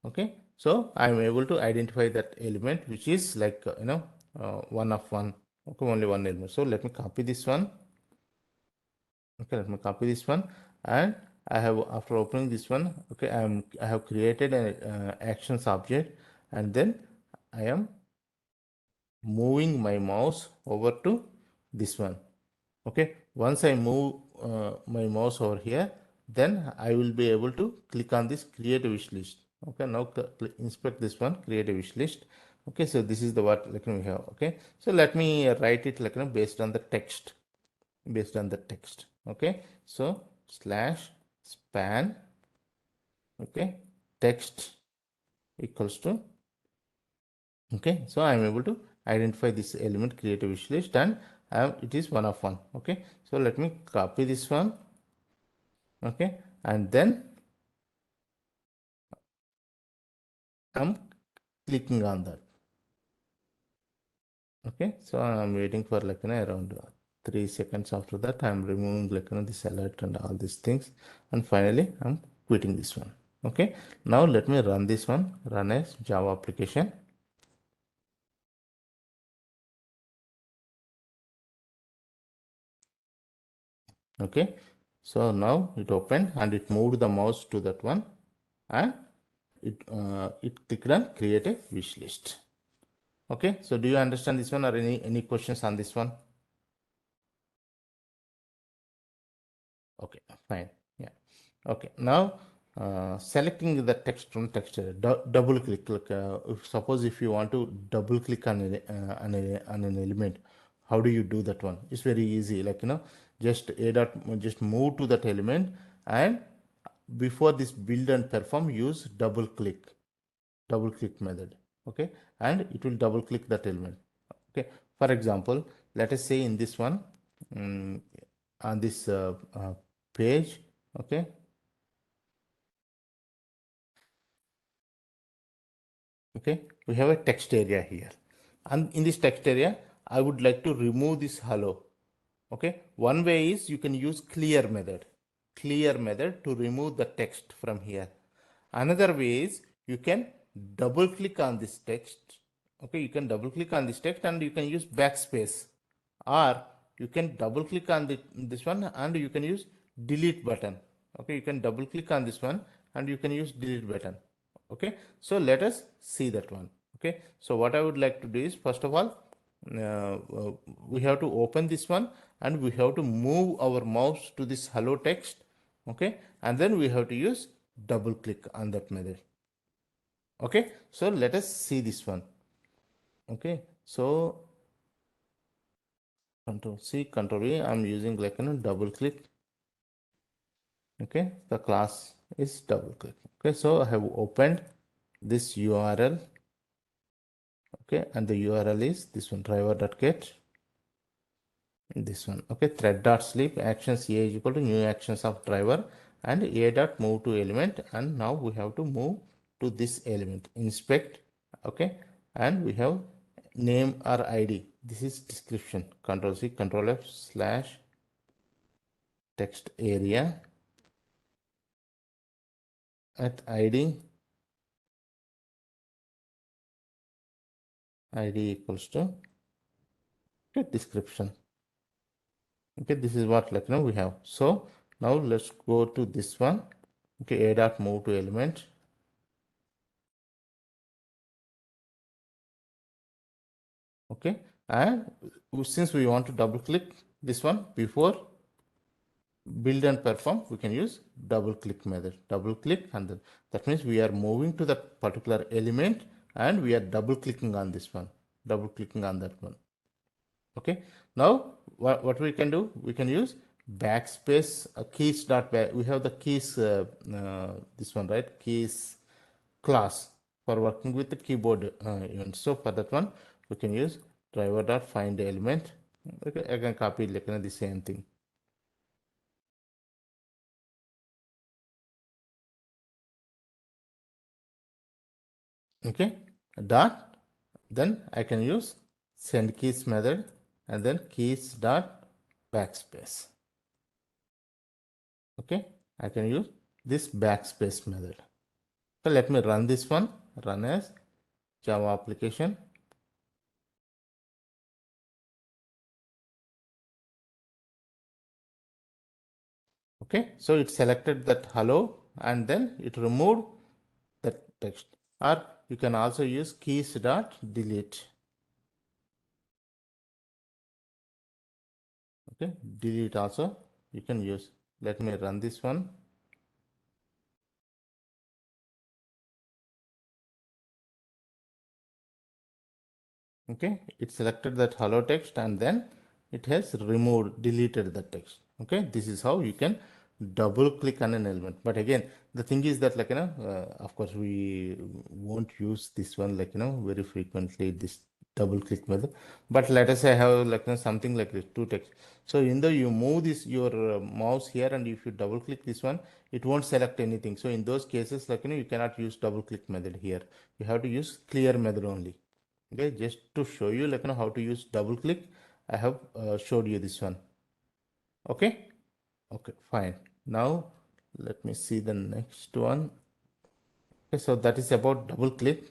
okay, so I am able to identify that element which is one of one. Okay, only one element. So let me copy this one. Okay, let me copy this one, and I have, after opening this one, okay, I have created an actions object, and then I am moving my mouse over to this one. Okay, once I move my mouse over here, then I will be able to click on this create wish list. Okay, now inspect this one, create a wish list. Okay, so this is the what like we have. Okay, so let me write it like based on the text, based on the text. Okay, so slash span, okay, text equals to, okay, so I am able to identify this element, create a wish list, and it is one of one. Okay, so let me copy this one. Okay, and then I'm clicking on that. Okay, so I'm waiting for like around 3 seconds. After that, I'm removing like this alert and all these things, and finally I'm quitting this one. Okay, now let me run this one, run as Java application. Okay, so now it opened and it moved the mouse to that one, and it clicked on create a wish list. Okay, so do you understand this one, or any questions on this one? Okay, fine. Yeah. Okay. Now, selecting the text from text area, double click. Like, suppose if you want to double click on on an element, how do you do that one? It's very easy. Like just just move to that element, and before this build and perform, use double click method. Okay, and it will double click that element. Okay, for example, let us say in this one, um, on this page. Okay, okay, we have a text area here, and in this text area I would like to remove this hello. Okay, one way is you can use clear method to remove the text from here. Another way is you can double click on this text. Okay, you can double click on this text and you can use backspace, or you can double click on this one and you can use delete button. Okay, you can double click on this one and you can use delete button. Okay, so let us see that one. Okay, so what I would like to do is, first of all, we have to open this one and we have to move our mouse to this hello text. Okay, and then we have to use double click on that method. Okay, so let us see this one. Okay, so control C, control V, I'm using like double click. Okay, the class is double click. Okay, so I have opened this URL. Okay, and the URL is this one, driver.get, this one. Okay, thread.sleep actions A is equal to new actions of driver, and A dot move to element, and now we have to move to this element, inspect. Okay, and we have name or ID. This is description. Control C, control F, slash text area at ID equals to, okay, description. Okay, this is what like now we have. So now let's go to this one. Okay, A dot move to element. Okay, and since we want to double click this one before build and perform, we can use double click method. Double click, and then that means we are moving to that particular element and we are double clicking on this one, double clicking on that one. Okay, now what we can do, we can use backspace, keys dot back. We have the keys, this one, right? Keys class for working with the keyboard event. So for that one, we can use driver dot find element. Okay, I can copy like the same thing. Okay, dot, then I can use send keys method, and then keys dot backspace. Okay, I can use this backspace method. So let me run this one, run as Java application. Okay, so it selected that hello and then it removed that text. Or you can also use keys dot delete. Okay, delete also you can use. Let me run this one. Okay, it selected that hello text and then it has removed, deleted the text. Okay, this is how you can double click on an element. But again, the thing is that, like, of course we won't use this one, like, very frequently, this double click method. But let us say I have, like, something like this, two text. So in the you move this your mouse here, and if you double click this one, it won't select anything. So in those cases, like, you cannot use double click method here. You have to use clear method only. Okay, just to show you, like, how to use double click, I have showed you this one. Okay, okay, fine. Now let me see the next one. Okay, so that is about double click.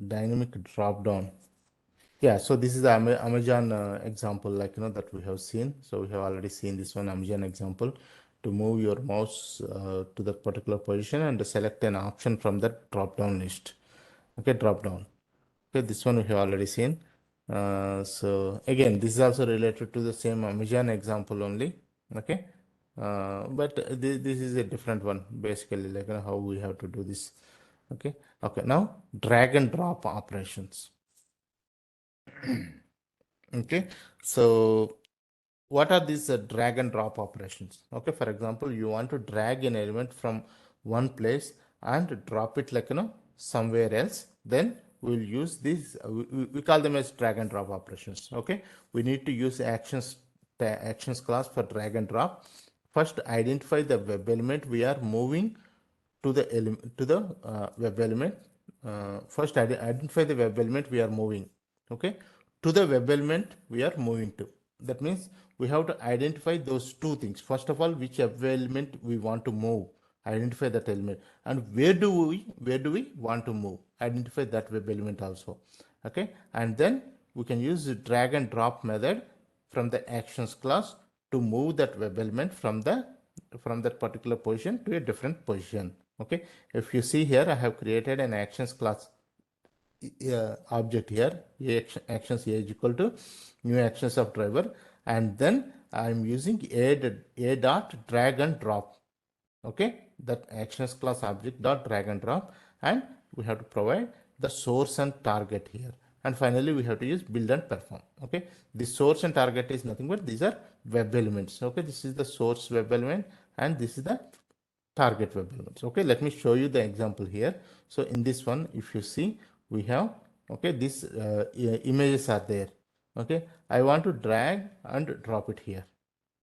Dynamic drop down. Yeah, so this is the Amazon example, like, that we have seen. So we have already seen this one Amazon example, to move your mouse to that particular position and select an option from that drop down list. Okay, drop down. Okay, this one we have already seen. So again, this is also related to the same Amazon example only. Okay, but this is a different one, basically, like, how we have to do this. Okay, okay. Now drag and drop operations. Okay, so what are these drag and drop operations? Okay, for example, you want to drag an element from one place and drop it, like, somewhere else. Then we'll use these, we call them as drag and drop operations. Okay, we need to use actions class for drag and drop. First, identify the web element we are moving to the element, to the web element. First, identify the web element we are moving, okay, to the web element we are moving to. That means we have to identify those two things. First of all, which web element we want to move, identify that element, and where do we want to move, identify that web element also. Okay, and then we can use the drag and drop method from the actions class to move that web element from that particular position to a different position. Okay, if you see here, I have created an actions class object here. Actions a is equal to new actions of driver, and then I'm using a dot drag and drop. Okay, that actions class object dot drag and drop, and we have to provide the source and target here, and finally we have to use build and perform. Okay, the source and target is nothing but these are web elements. Okay, this is the source web element and this is the target web elements. Okay, let me show you the example here. So in this one, if you see, we have, okay, these images are there. Okay, I want to drag and drop it here.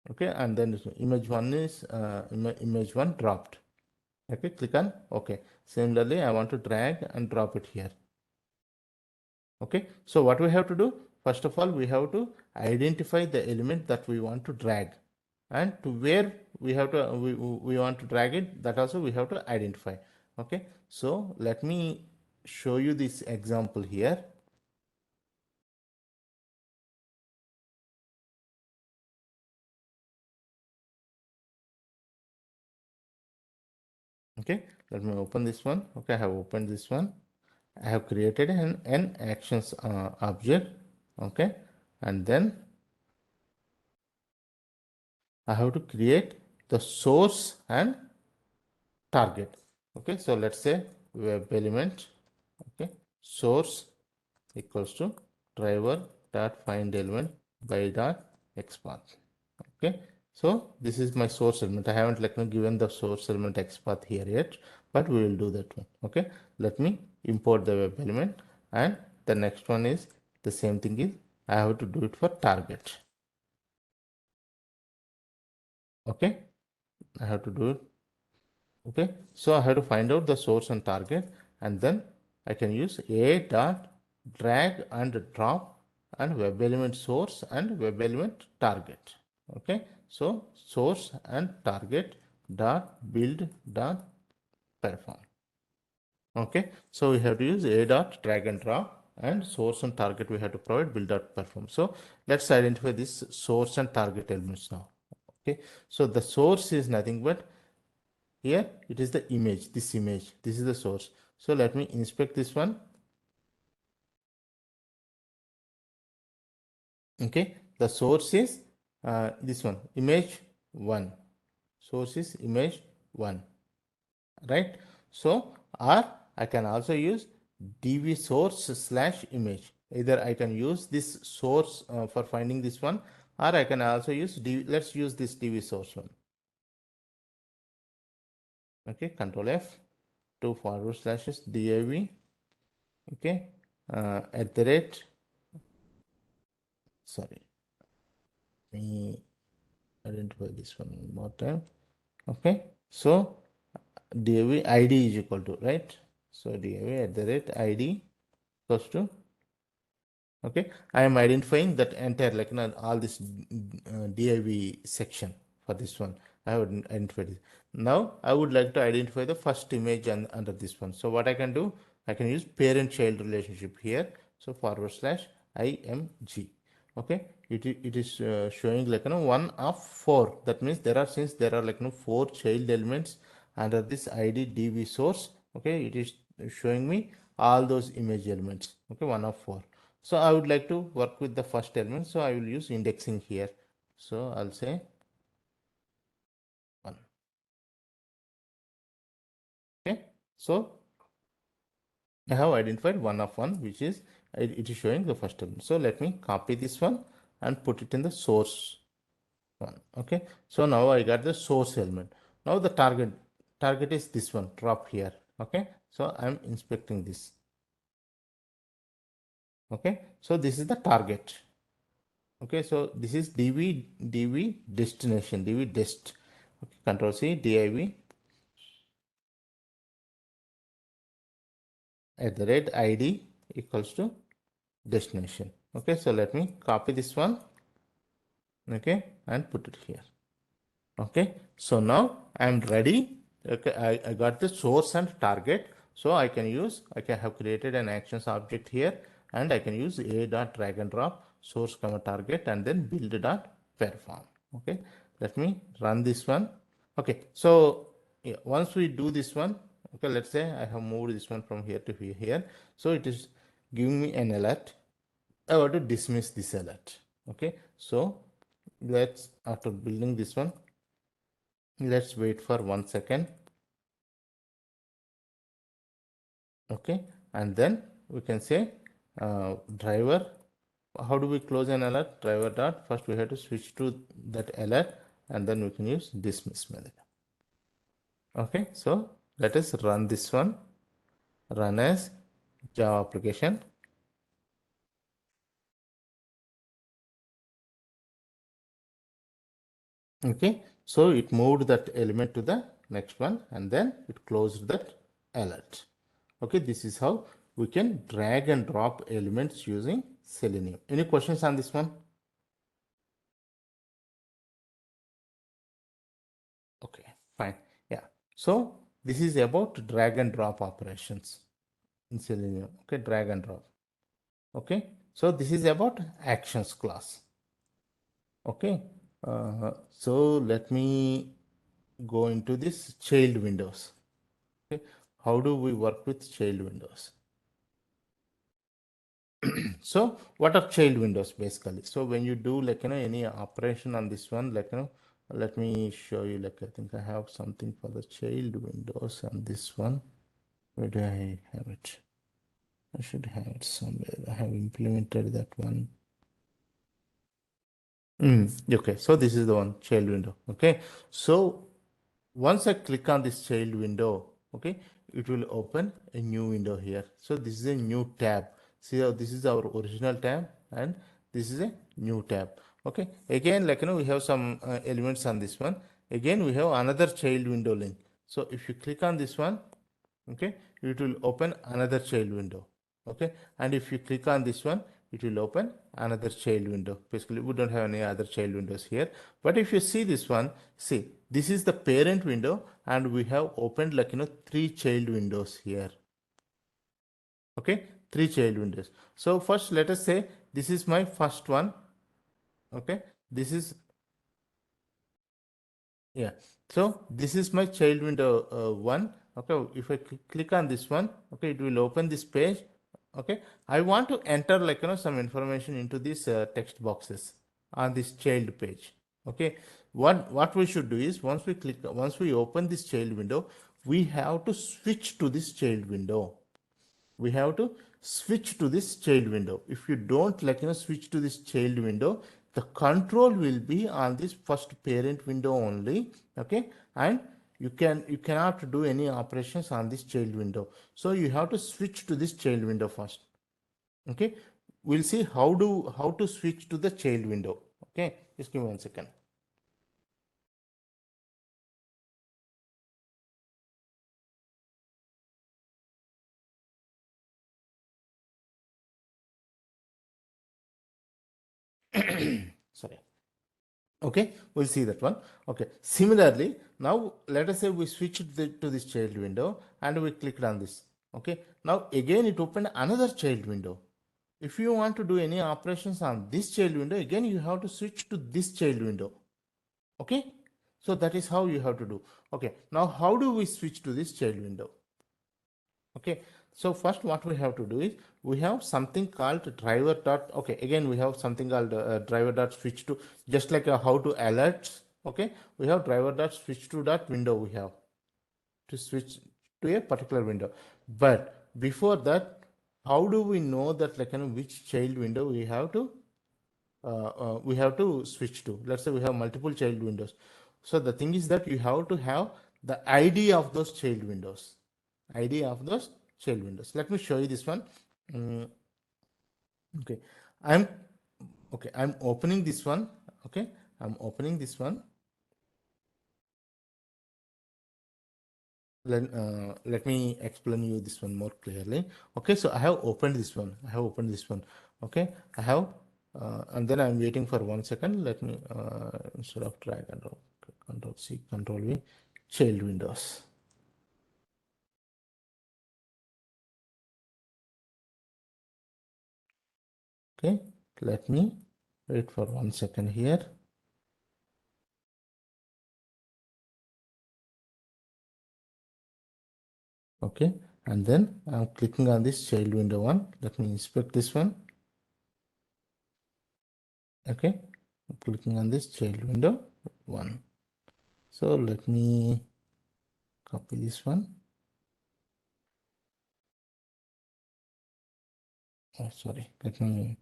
Okay, and then image one is image one dropped. Okay, click on okay. Similarly, I want to drag and drop it here. Okay, so what we have to do, first of all, we have to identify the element that we want to drag, and to where we have to we want to drag it, that also we have to identify. Okay, so let me show you this example here. Okay, let me open this one. Okay, I have opened this one. I have created an actions object. Okay, and then I have to create the source and target. Okay, so let's say web element, okay, source equals to driver dot find element by dot xpath. Okay, so this is my source element. I haven't, like, given the source element xpath here yet, but we will do that one. Okay, let me import the web element, and the next one is the same thing is I have to do it for target. Okay, I have to do it. Okay, so I have to find out the source and target, and then I can use a dot drag and drop and web element source and web element target. Okay, so source and target dot build dot perform. Okay, so we have to use a dot drag and drop, and source and target we have to provide build dot perform. So let's identify this source and target elements now. Okay, so the source is nothing but, here it is the image, this image, this is the source. So let me inspect this one. Okay, the source is this one, image 1. Source is image 1, right? So, or I can also use dv source slash image. Either I can use this source for finding this one, or I can also use let's use this dv source one. Okay, control F, two forward slashes div. Okay, at the rate, sorry, me identify this one more time. Okay, so div id is equal to, right? So div at the rate id equals to, okay, I am identifying that entire, like, all this div section for this one. I would identify this. Now I would like to identify the first image under this one. So what I can do, I can use parent child relationship here. So forward slash img. Okay, it is showing, like, one of four. That means there are, since there are, like, four child elements under this id dv source. Okay, it is showing me all those image elements. Okay, one of four. So I would like to work with the first element, so I will use indexing here. So I'll say 1. Okay, so I have identified one of 1, which is, it is showing the first element. So let me copy this one and put it in the source one. Okay, so now I got the source element. Now the target is this one, drop here. Okay, so I'm inspecting this. Okay, so this is the target. Okay, so this is dv destination, dv dest. Okay, control C, div at the rate id equals to destination. Okay, so let me copy this one. Okay, and put it here. Okay, so now I'm ready. Okay, I got the source and target. So I can have created an actions object here, and I can use a dot drag and drop source comma target and then build dot perform. Okay, let me run this one. Okay, so yeah, once we do this one, okay, let's say I have moved this one from here to here. So it is giving me an alert. I want to dismiss this alert. Okay, so let's, after building this one, let's wait for 1 second. Okay, and then we can say driver. How do we close an alert? Driver dot, first we have to switch to that alert, and then we can use dismiss method. Okay, so let us run this one. Run as Java application. Okay, so it moved that element to the next one, and then it closed that alert. Okay, this is how we can drag and drop elements using Selenium. Any questions on this one? Okay, fine. Yeah. So this is about drag and drop operations in Selenium. Okay, drag and drop. Okay, so this is about actions class. Okay, so let me go into this child windows. Okay, how do we work with child windows? So what are child windows basically? So when you do, like, any operation on this one, like, let me show you, like, I think I have something for the child windows on this one. Where do I have it? I should have it somewhere. I have implemented that one. Okay, so this is the one, child window. Okay, so once I click on this child window, okay, it will open a new window here. So this is a new tab. See how this is our original tab, and this is a new tab. Okay, again, like, we have some elements on this one. Again, we have another child window link. So if you click on this one, okay, it will open another child window. Okay, and if you click on this one, it will open another child window. Basically, we don't have any other child windows here. But if you see this one, see, this is the parent window, and we have opened, like, three child windows here. Okay, three child windows. So first, let us say this is my first one. Okay, this is, yeah, so this is my child window one. Okay, if I click on this one, okay, it will open this page. Okay, I want to enter, like, some information into these text boxes on this child page. Okay, what we should do is, once we open this child window, we have to switch to this child window. we have to switch to this child window. If you don't switch to this child window, the control will be on this first parent window only. Okay, and you cannot do any operations on this child window. So you have to switch to this child window first. Okay, we'll see how to switch to the child window. Okay, just give me 1 second. Sorry. Okay, we'll see that one. Okay, similarly, now let us say we switched to this child window and we clicked on this. Okay, now again it opened another child window. If you want to do any operations on this child window, again you have to switch to this child window. Okay, so that is how you have to do. Okay, now how do we switch to this child window? Okay, so first what we have to do is we have something called driver dot. Okay, again we have something called driver dot switch to, just like how to alerts. Okay, we have driver dot switch to dot window. We have to switch to a particular window, but before that, how do we know that which child window we have to switch to? Let's say we have multiple child windows. So the thing is that you have to have the ID of those child windows. ID of those child windows. Let me show you this one. Mm, okay, I'm okay. I'm opening this one. Okay, I'm opening this one. Let me explain you this one more clearly. Okay, so I have opened this one. I have opened this one. Okay, I have, and then I'm waiting for 1 second. Let me instead of drag and drop, Control C, Control V, child windows. Okay, let me wait for 1 second here. Okay, and then I'm clicking on this child window one. Let me inspect this one. Okay, I'm clicking on this child window one. So let me copy this one. Oh, sorry, let me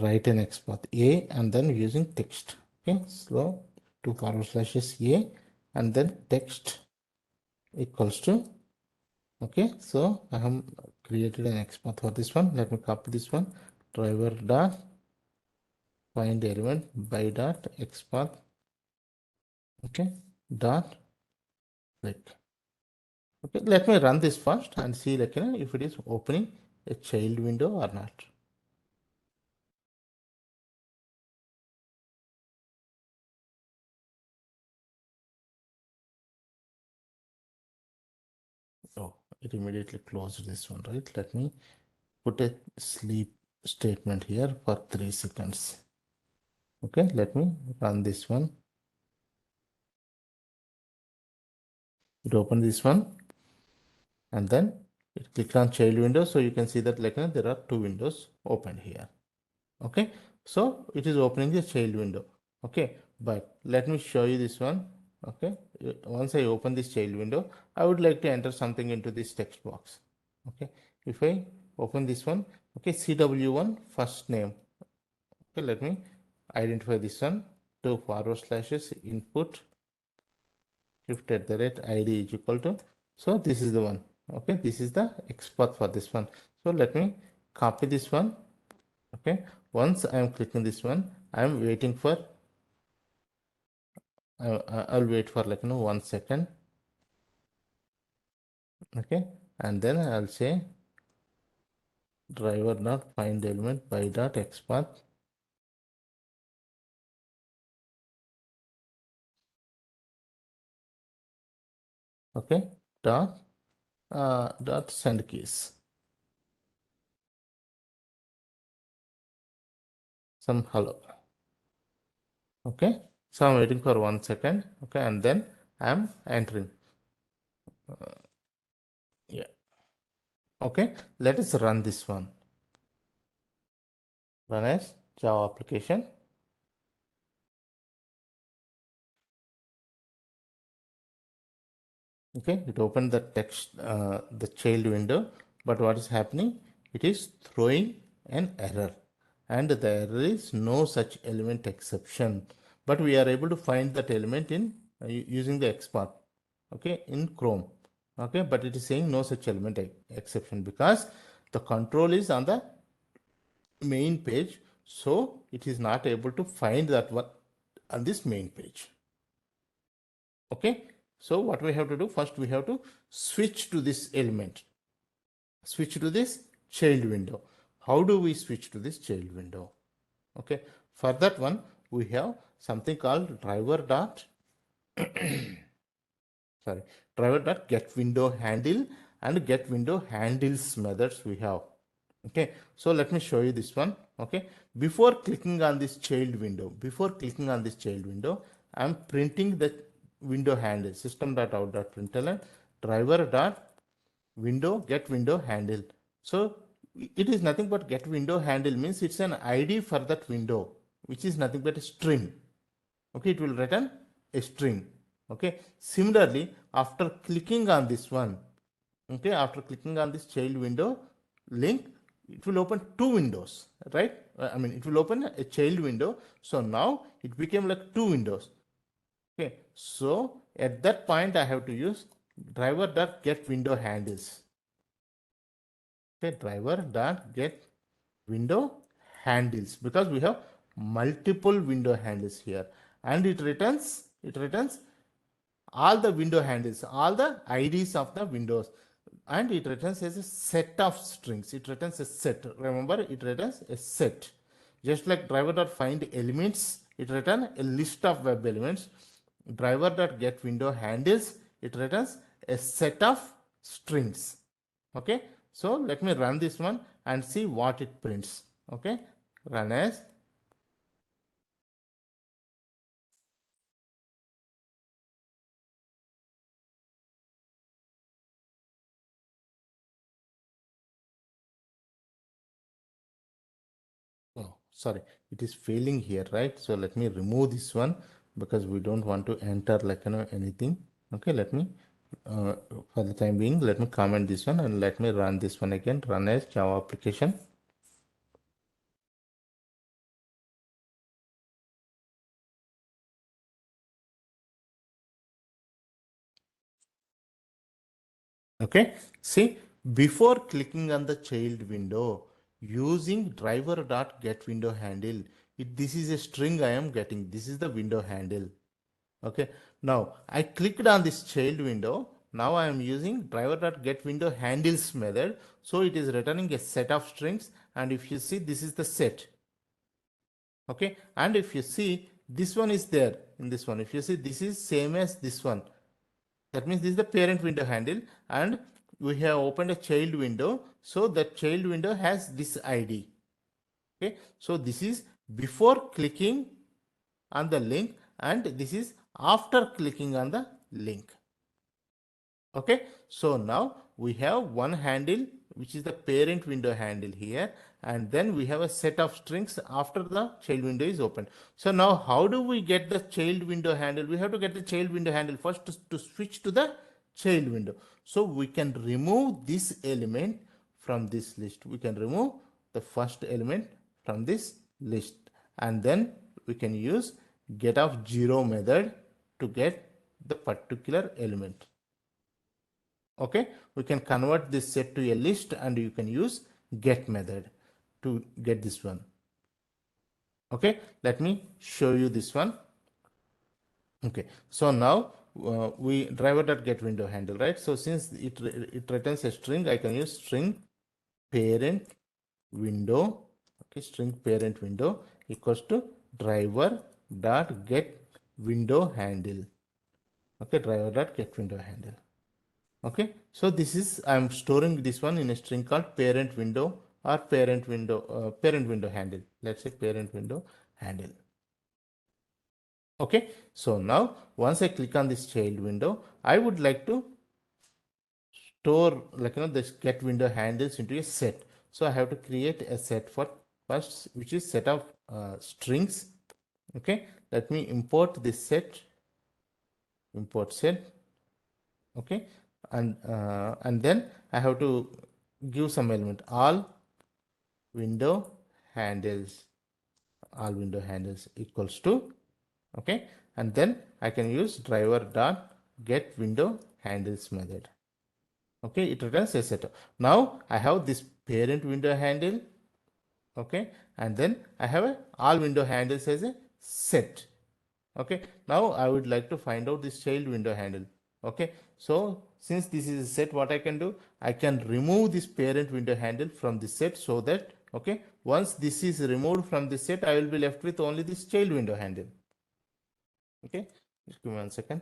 write an X path A and then using text. Okay, so 2 forward slashes A and then text equals to. Okay, so I have created an X path for this one. Let me copy this one. Driver dot find element by dot X path. Okay, dot click. Okay, let me run this first and see if it is opening a child window or not. Oh, it immediately closed this one, right? Let me put a sleep statement here for 3 seconds. Okay, let me run this one. It opened this one and then it clicked on child window. So you can see that there are two windows opened here. Okay, so it is opening the child window. Okay, but let me show you this one. Okay, once I open this child window, I would like to enter something into this text box. Okay, if I open this one, okay, CW1 first name. Okay, let me identify this one. 2 forward slashes input shift at the rate id is equal to. So this is the one. Okay, this is the X path for this one. So let me copy this one. Okay, once I am clicking this one, I am waiting for. I'll wait for 1 second. Okay, and then I'll say driver dot find element by dot X path. Okay, dot send keys. Some hello. Okay, so I'm waiting for 1 second. Okay, and then I'm entering. Yeah. Okay, let us run this one. Run as Java application. Okay, it opened the text, the child window. but what is happening? It is throwing an error, and the error is no such element exception. But we are able to find that element in using the export, okay, in Chrome, okay. But it is saying no such element exception because the control is on the main page, so it is not able to find that one on this main page. Okay, so what we have to do, first we have to switch to this element, switch to this child window. How do we switch to this child window? Okay, for that one we have something called driver dot sorry, driver dot get window handle and get window handles methods we have. Okay, so let me show you this one. Okay, before clicking on this child window, I'm printing the window handle system.out.println driver dot window get window handle. So it is nothing but get window handle means it's an ID for that window, which is nothing but a string. Okay, it will return a string. Okay, similarly, after clicking on this one, okay, after clicking on this child window link, it will open two windows, right? I mean, it will open a child window. So now it became like two windows. Okay, so at that point I have to use driver dot get window handles. Okay, driver dot get window handles, because we have multiple window handles here, and it returns all the window handles, all the IDs of the windows, and it returns as a set of strings. It returns a set. Remember, it returns a set. Just like driver.find elements, it returns a list of web elements. Driver.get window handles, it returns a set of strings. Okay, so let me run this one and see what it prints. Okay, run as. Oh, sorry, it is failing here, right? So let me remove this one because we don't want to enter like anything. Okay, let me for the time being, let me comment this one and let me run this one again. Run as Java application. Okay, see, before clicking on the child window using driver.getWindow handle, this is a string I am getting. This is the window handle. Okay, now I clicked on this child window. Now I am using driver.getWindow handles method. So it is returning a set of strings. And if you see, this is the set. Okay, and if you see, this one is there in this one. If you see, this is same as this one. That means this is the parent window handle, and we have opened a child window. So that child window has this ID. Okay, so this is before clicking on the link, and this is after clicking on the link. Okay, so now we have one handle which is the parent window handle here, and then we have a set of strings after the child window is open. So now how do we get the child window handle? We have to get the child window handle first to switch to the child window. So we can remove this element from this list. We can remove the first element from this list, and then we can use get of 0 method to get the particular element. Okay, we can convert this set to a list, and you can use get method to get this one. Okay, let me show you this one. Okay, so now we driver.get window handle, right? So since it returns a string, I can use string parent window. Okay, string parent window equals to driver dot get window handle. Okay, driver dot get window handle. Okay, so this is, I'm storing this one in a string called parent window or parent window handle. Let's say parent window handle. Okay, so now once I click on this child window, I would like to store this get window handles into a set. So I have to create a set for first, which is set of strings. Okay, let me import this set, import set. Okay, and then I have to give some element, window handles, all window handles equals to, okay, and then I can use driver dot get window handles method. Okay, it returns a set. Now I have this parent window handle, okay, and then I have a all window handles as a set. Okay, now I would like to find out this child window handle. Okay, so since this is a set, what I can do, I can remove this parent window handle from the set, so that, okay, once this is removed from the set, I will be left with only this child window handle. Okay, just give me 1 second.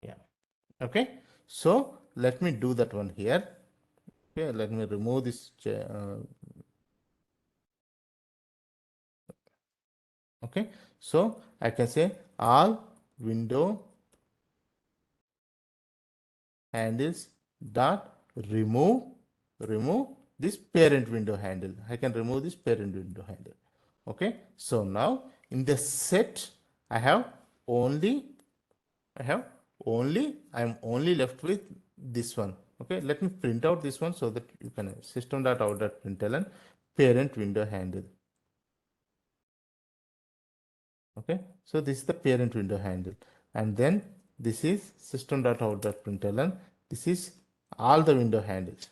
Yeah, okay, so let me do that one here. Okay, let me remove this okay, so I can say all window handles dot remove this parent window handle. I can remove this parent window handle. Okay, so now in the set I have only I'm only left with this one. Okay, let me print out this one so that you can system dot out dot println parent window handle. Okay, so this is the parent window handle, and then this is system dot out dot println. This is all the window handles.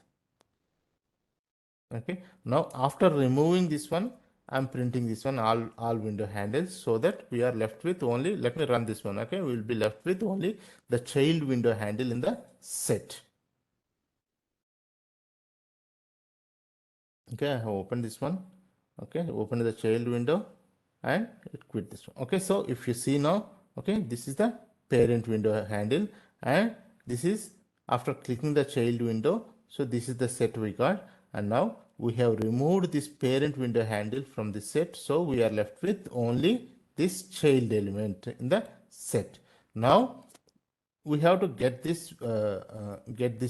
Okay, now after removing this one, I'm printing this one all window handles, so that we are left with only, let me run this one. Okay, we will be left with only the child window handle in the set. Okay, I have opened this one. Okay, open the child window and it quit this one. Okay, so if you see now, okay, this is the parent window handle, and this is after clicking the child window. So this is the set we got, and now we have removed this parent window handle from the set, so we are left with only this child element in the set. Now we have to get this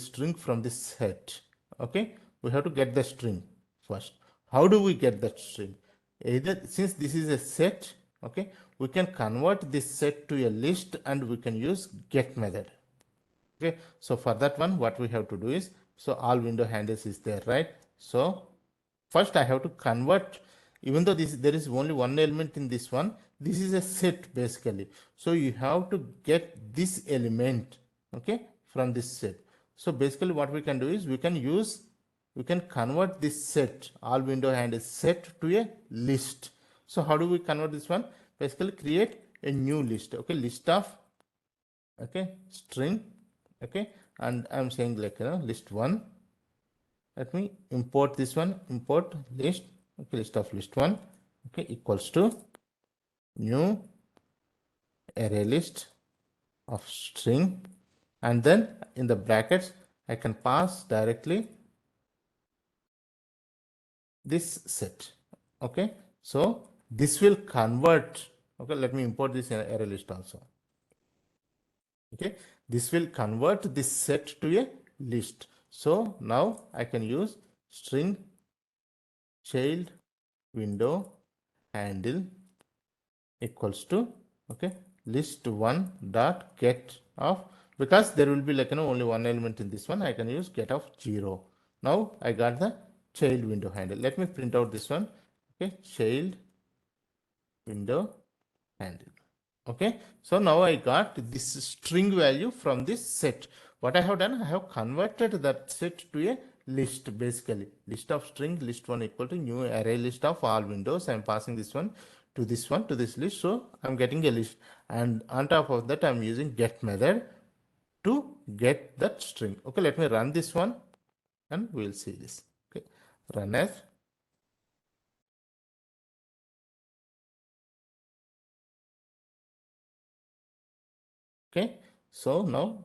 string from this set. Okay, we have to get the string first. How do we get that string? Either, since this is a set, okay, we can convert this set to a list and we can use get method. Okay, so for that one, what we have to do is, so all window handles is there, right? So first I have to convert, even though this there is only one element in this one, this is a set basically. So you have to get this element, okay, from this set. So basically what we can do is we can convert this set, all window handles set, to a list. So how do we convert this one? Basically create a new list. Okay, list of, okay, string, okay, and I'm saying like, list one. Let me import this one, import list, okay, list of list one, okay, equals to new array list of string, and then in the brackets I can pass directly this set. Okay, so this will convert, okay, let me import this array list also. Okay, this will convert this set to a list. So now I can use string child window handle equals to, okay, list one dot get of, because there will be like, only one element in this one, I can use get of 0. Now I got the child window handle. Let me print out this one. Okay, child window handle. Okay, so now I got this string value from this set. What I have done, I have converted that set to a list, basically list of string list one equal to new array list of all windows. I'm passing this one to this list, so I'm getting a list, and on top of that I'm using get method to get that string. Okay, let me run this one and we'll see this. Okay, run as. Okay, so now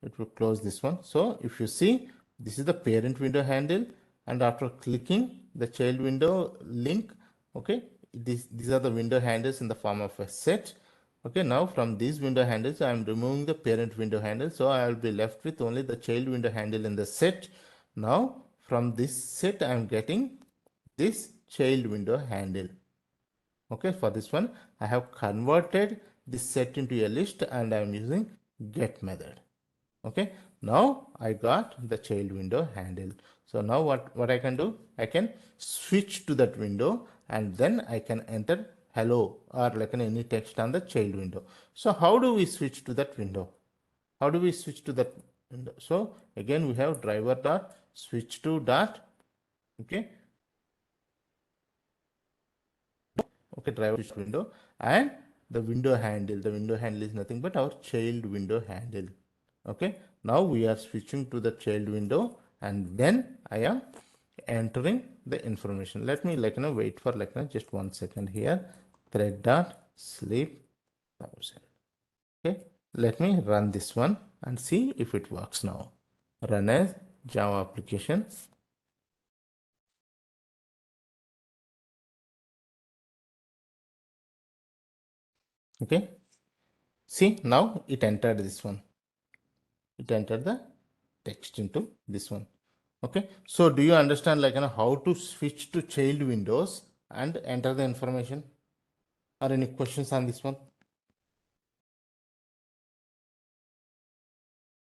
it will close this one. So if you see, this is the parent window handle, and after clicking the child window link, okay, these are the window handles in the form of a set. Okay, now from these window handles I am removing the parent window handle, so I will be left with only the child window handle in the set. Now from this set I am getting this child window handle. Okay, for this one I have converted this set into a list and I am using get method. Okay, Now I got the child window handle. So now what I can do? I can switch to that window and then I can enter hello or like any text on the child window. So how do we switch to that window? How do we switch to that window? So again we have driver dot switch to dot, okay, driver switch window, and the window handle is nothing but our child window handle. Okay, now we are switching to the child window and then I am entering the information. Let me wait for just 1 second here. Thread dot sleep 1000. Okay, let me run this one and see if it works now. Run as Java application. Okay, see now it entered this one. It entered the text into this one. Okay, so do you understand how to switch to child windows and enter the information? Or any questions on this one?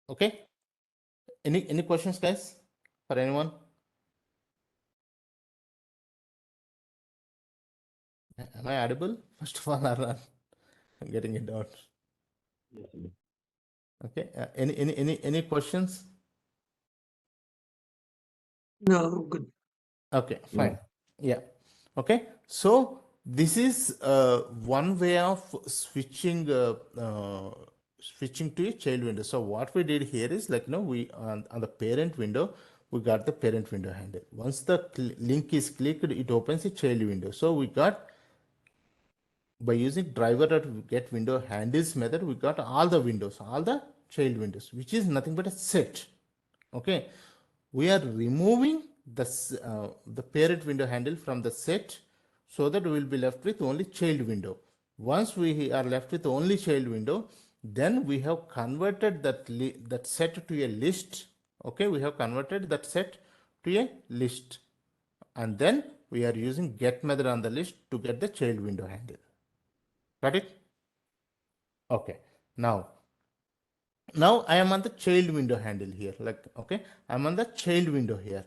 Okay, any questions, guys, for anyone? Am I audible? First of all, or I'm getting it out. Okay, any questions? No, good. Okay, fine. Yeah. Okay. So this is one way of switching to a child window. So what we did here is we on the parent window we got the parent window handle. Once the link is clicked, it opens a child window. So we got by using driver.get window handles method, we got all the windows, all the child windows, which is nothing but a set. Okay, we are removing the parent window handle from the set so that we will be left with only child window. Once we are left with only child window, then we have converted that set to a list. Okay, we have converted that set to a list, and then we are using get method on the list to get the child window handle. Got it? Okay. Now I am on the child window handle here. Okay, I'm on the child window here.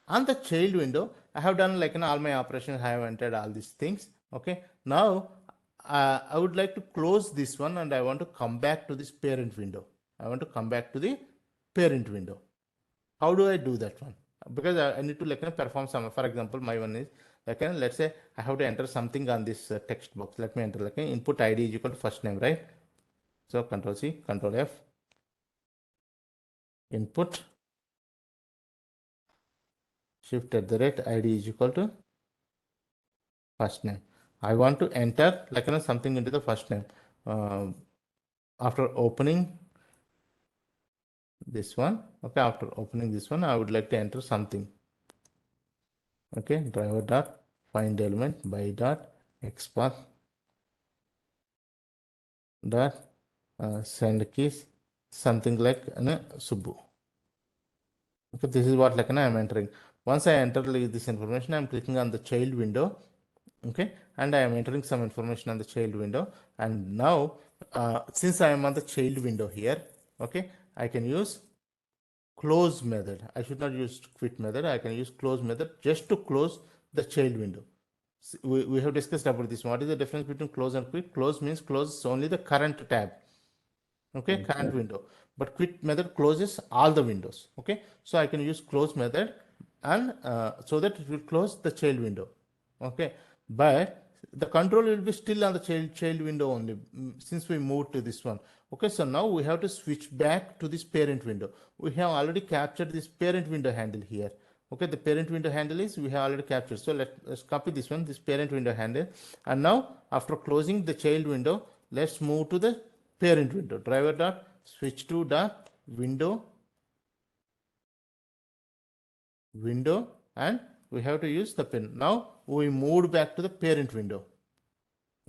On the child window, I have done all my operations. I have entered all these things. Okay. Now I would like to close this one and I want to come back to this parent window. I want to come back to the parent window. How do I do that one? Because I need to perform some. For example, my one is let's say I have to enter something on this text box. Let me enter input ID is equal to first name, right? So Control C, Control F, input shift at the rate ID is equal to first name. I want to enter something into the first name. After opening this one, okay, after opening this one, I would like to enter something. Okay, driver dot find element by dot xpath dot send keys, something like Subbu. Okay, this is what I'm entering. Once I enter this information, I'm clicking on the child window. Okay, and I am entering some information on the child window, and now since I am on the child window here, okay, I can use close method. I should not use quit method. I can use close method just to close the child window. We have discussed about this. What is the difference between close and quit? Close means close only the current tab. Okay, current window, but quit method closes all the windows. Okay, so I can use close method and so that it will close the child window. Okay, but the control will be still on the child window only, since we moved to this one. Okay, so now we have to switch back to this parent window. We have already captured this parent window handle here. Okay, the parent window handle is we have already captured. So let's copy this one, this parent window handle, and now after closing the child window, let's move to the parent window. Driver dot switch to dot window, and we have to use the pin. Now we moved back to the parent window.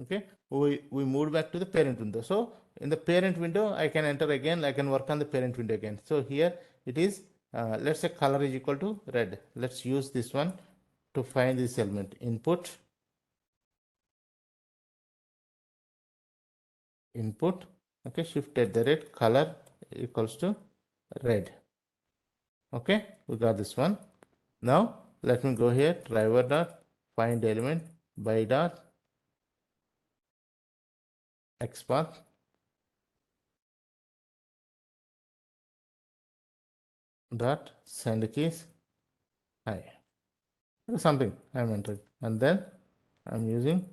Okay, we moved back to the parent window. So in the parent window, I can enter again. I can work on the parent window again. So here it is. Let's say color is equal to red. Let's use this one to find this element. Input. Okay, shift at the rate color equals to red. Okay, we got this one. Now let me go here, driver dot find element by dot xpath dot send keys hi. Something I'm entering, and then I'm using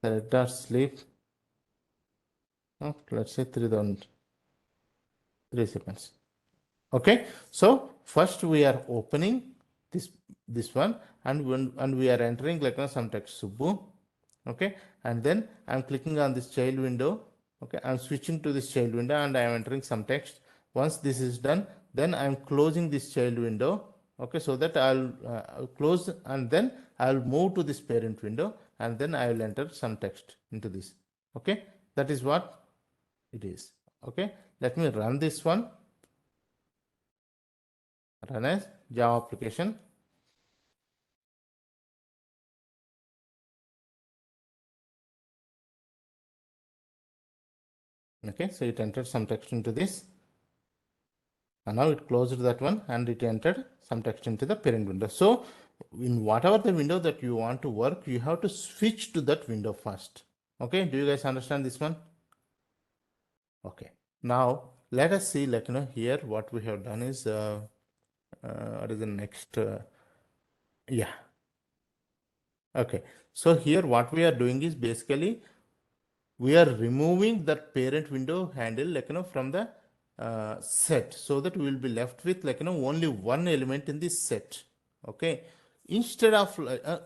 select dot sleep. Oh, let's say 3 seconds. Okay, so first we are opening this one, and when we are entering like some text Subbu. Okay, and then I'm clicking on this child window. Okay, I'm switching to this child window and I'm entering some text. Once this is done, then I'm closing this child window. Okay, so that I'll close, and then I'll move to this parent window, and then I will enter some text into this. Okay, that is what it is. Okay, let me run this one. Run as Java application. Okay, so it entered some text into this, and now it closed that one and it entered some text into the parent window. So in whatever the window that you want to work, you have to switch to that window first. Okay, do you guys understand this one? Okay, now let us see, like here what we have done is what is the next yeah. Okay, so here what we are doing is basically we are removing that parent window handle from the set, so that we will be left with only one element in this set. Okay, instead of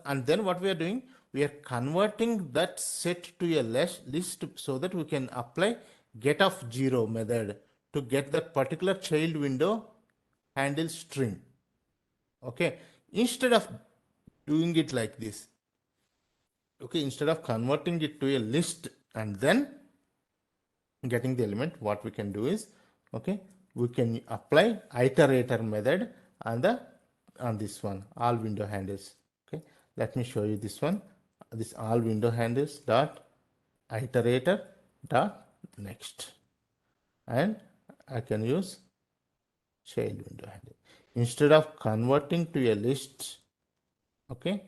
and then what we are doing, we are converting that set to a list so that we can apply get of 0 method to get that particular child window handle string. Okay, instead of doing it like this, okay, instead of converting it to a list and then getting the element, what we can do is, okay, we can apply iterator method on the on this one all window handles. Okay, let me show you this one. This all window handles dot iterator dot next, and I can use child window handle instead of converting to a list. Okay,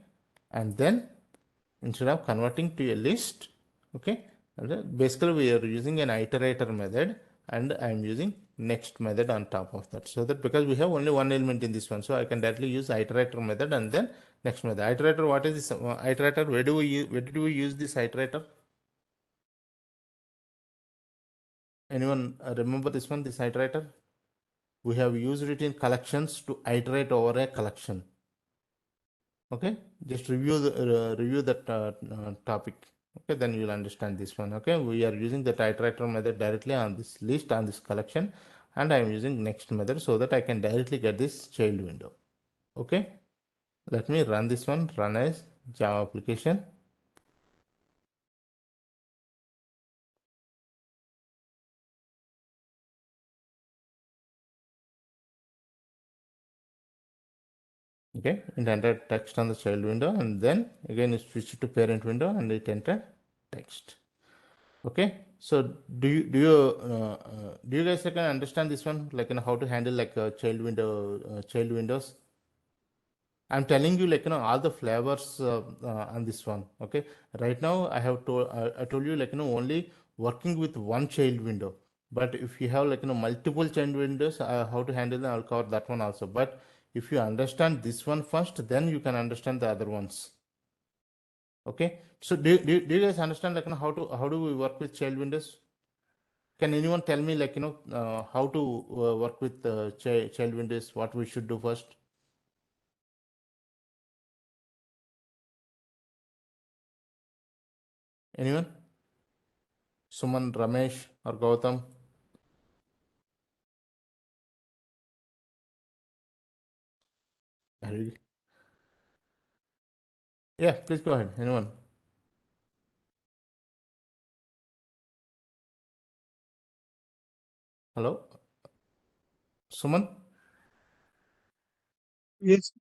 and then instead of converting to a list, okay, and then basically we are using an iterator method, and I am using next method on top of that, so that because we have only one element in this one, so I can directly use iterator method and then next method. Iterator, what is this iterator? Where did we use this iterator? Anyone remember this one, this iterator? We have used it in collections to iterate over a collection. Okay, just review that topic. Okay, then you'll understand this one. Okay, we are using the iterator method directly on this list, on this collection, and I am using next method so that I can directly get this child window. Okay, let me run this one. Run as Java application. Okay, it entered text on the child window, and then again it switched to parent window and it entered text. Okay, so do you guys can understand this one, like how to handle like a child windows? I'm telling you, all the flavors on this one. Okay, right now I told you, only working with one child window. But if you have multiple child windows, how to handle them, I'll cover that one also. But if you understand this one first, then you can understand the other ones. Okay, so do you guys understand how do we work with child windows? Can anyone tell me how to work with child windows? What we should do first? Anyone? Suman, Ramesh, or Gautam? Yeah, please go ahead. Anyone? Hello, Suman. Yes.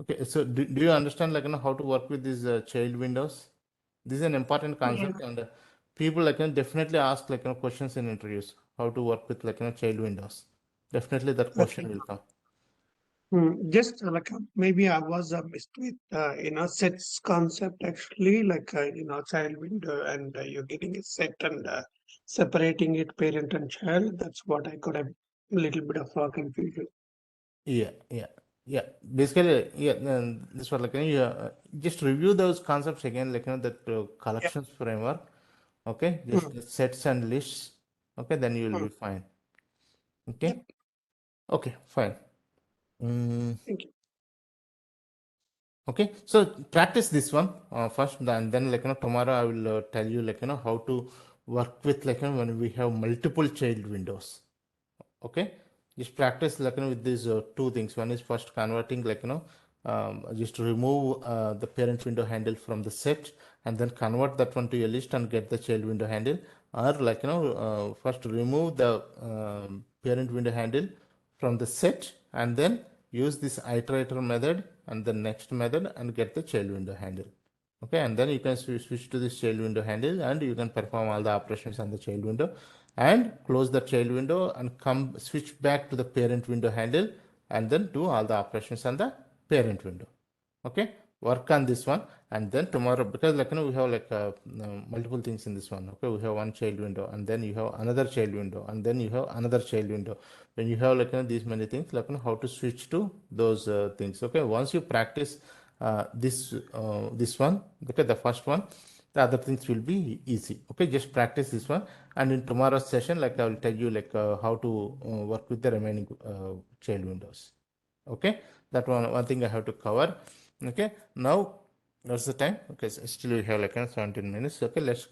Okay, so do you understand how to work with these child windows? This is an important Yeah. concept, and people definitely ask questions in interviews how to work with child windows. Definitely that Okay. question will come. Just maybe I was missed with sets concept actually, child window, and you're getting a set and separating it parent and child. That's what I got a little bit of confusion. Yeah, yeah, yeah. Basically, yeah. This was like just review those concepts again, like that Yep. collections framework. Okay, just Mm, the sets and lists. Okay, then you will mm, be fine. yep. Okay, okay, fine. Mm, Thank you. okay, so practice this one first, and then tomorrow I will tell you how to work with when we have multiple child windows. Okay, just practice with these two things. One is first converting just remove the parent window handle from the set, and then convert that one to a list and get the child window handle, or first remove the parent window handle from the set, and then use this iterator method and the next method and get the child window handle. Okay, and then you can switch to this child window handle, and you can perform all the operations on the child window and close the child window and come switch back to the parent window handle, and then do all the operations on the parent window. Okay, work on this one, and then tomorrow, because we have multiple things in this one. Okay, we have one child window, and then you have another child window, and then you have another child window. When you have these many things, how to switch to those things. Okay, once you practice this one, okay, the first one, the other things will be easy. Okay, just practice this one, and in tomorrow's session, I will tell you how to work with the remaining child windows. Okay, that one thing I have to cover. Okay, now what's the time? Okay, so still we have 17 minutes. Okay, let's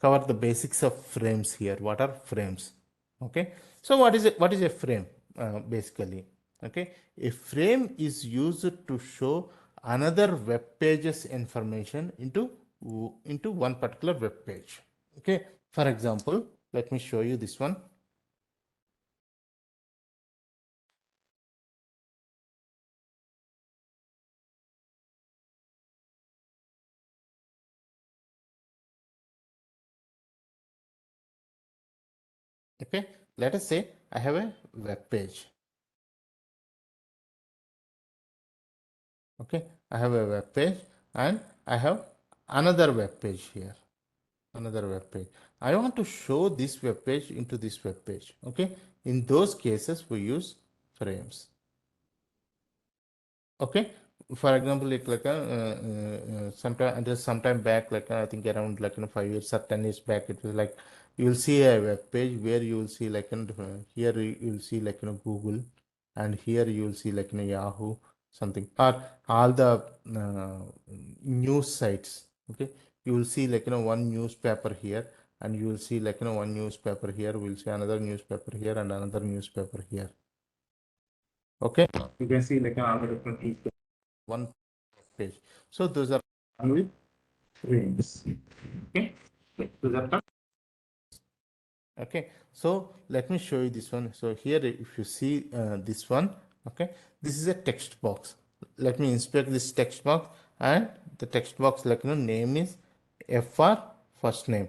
cover the basics of frames here. What are frames? Okay, so what is a frame basically? Okay, a frame is used to show another web page's information into one particular web page. Okay, for example, let me show you this one. Okay, let us say I have a web page. Okay, I have a web page, and I have another web page here, another web page. I want to show this web page into this web page. Okay, in those cases we use frames. Okay, for example, sometime until sometime back, I think around 5 years or 10 years back, it was like you will see a web page where you will see here you will see Google, and here you will see Yahoo something, or all the uh, news sites. Okay, you will see one newspaper here, and you will see one newspaper here. We'll see another newspaper here and another newspaper here. Okay, you can see all the different one page. So those are with frames. Okay. Those are okay. So let me show you this one. So here, if you see this one, okay, this is a text box. Let me inspect this text box, and the text box name is F for first name.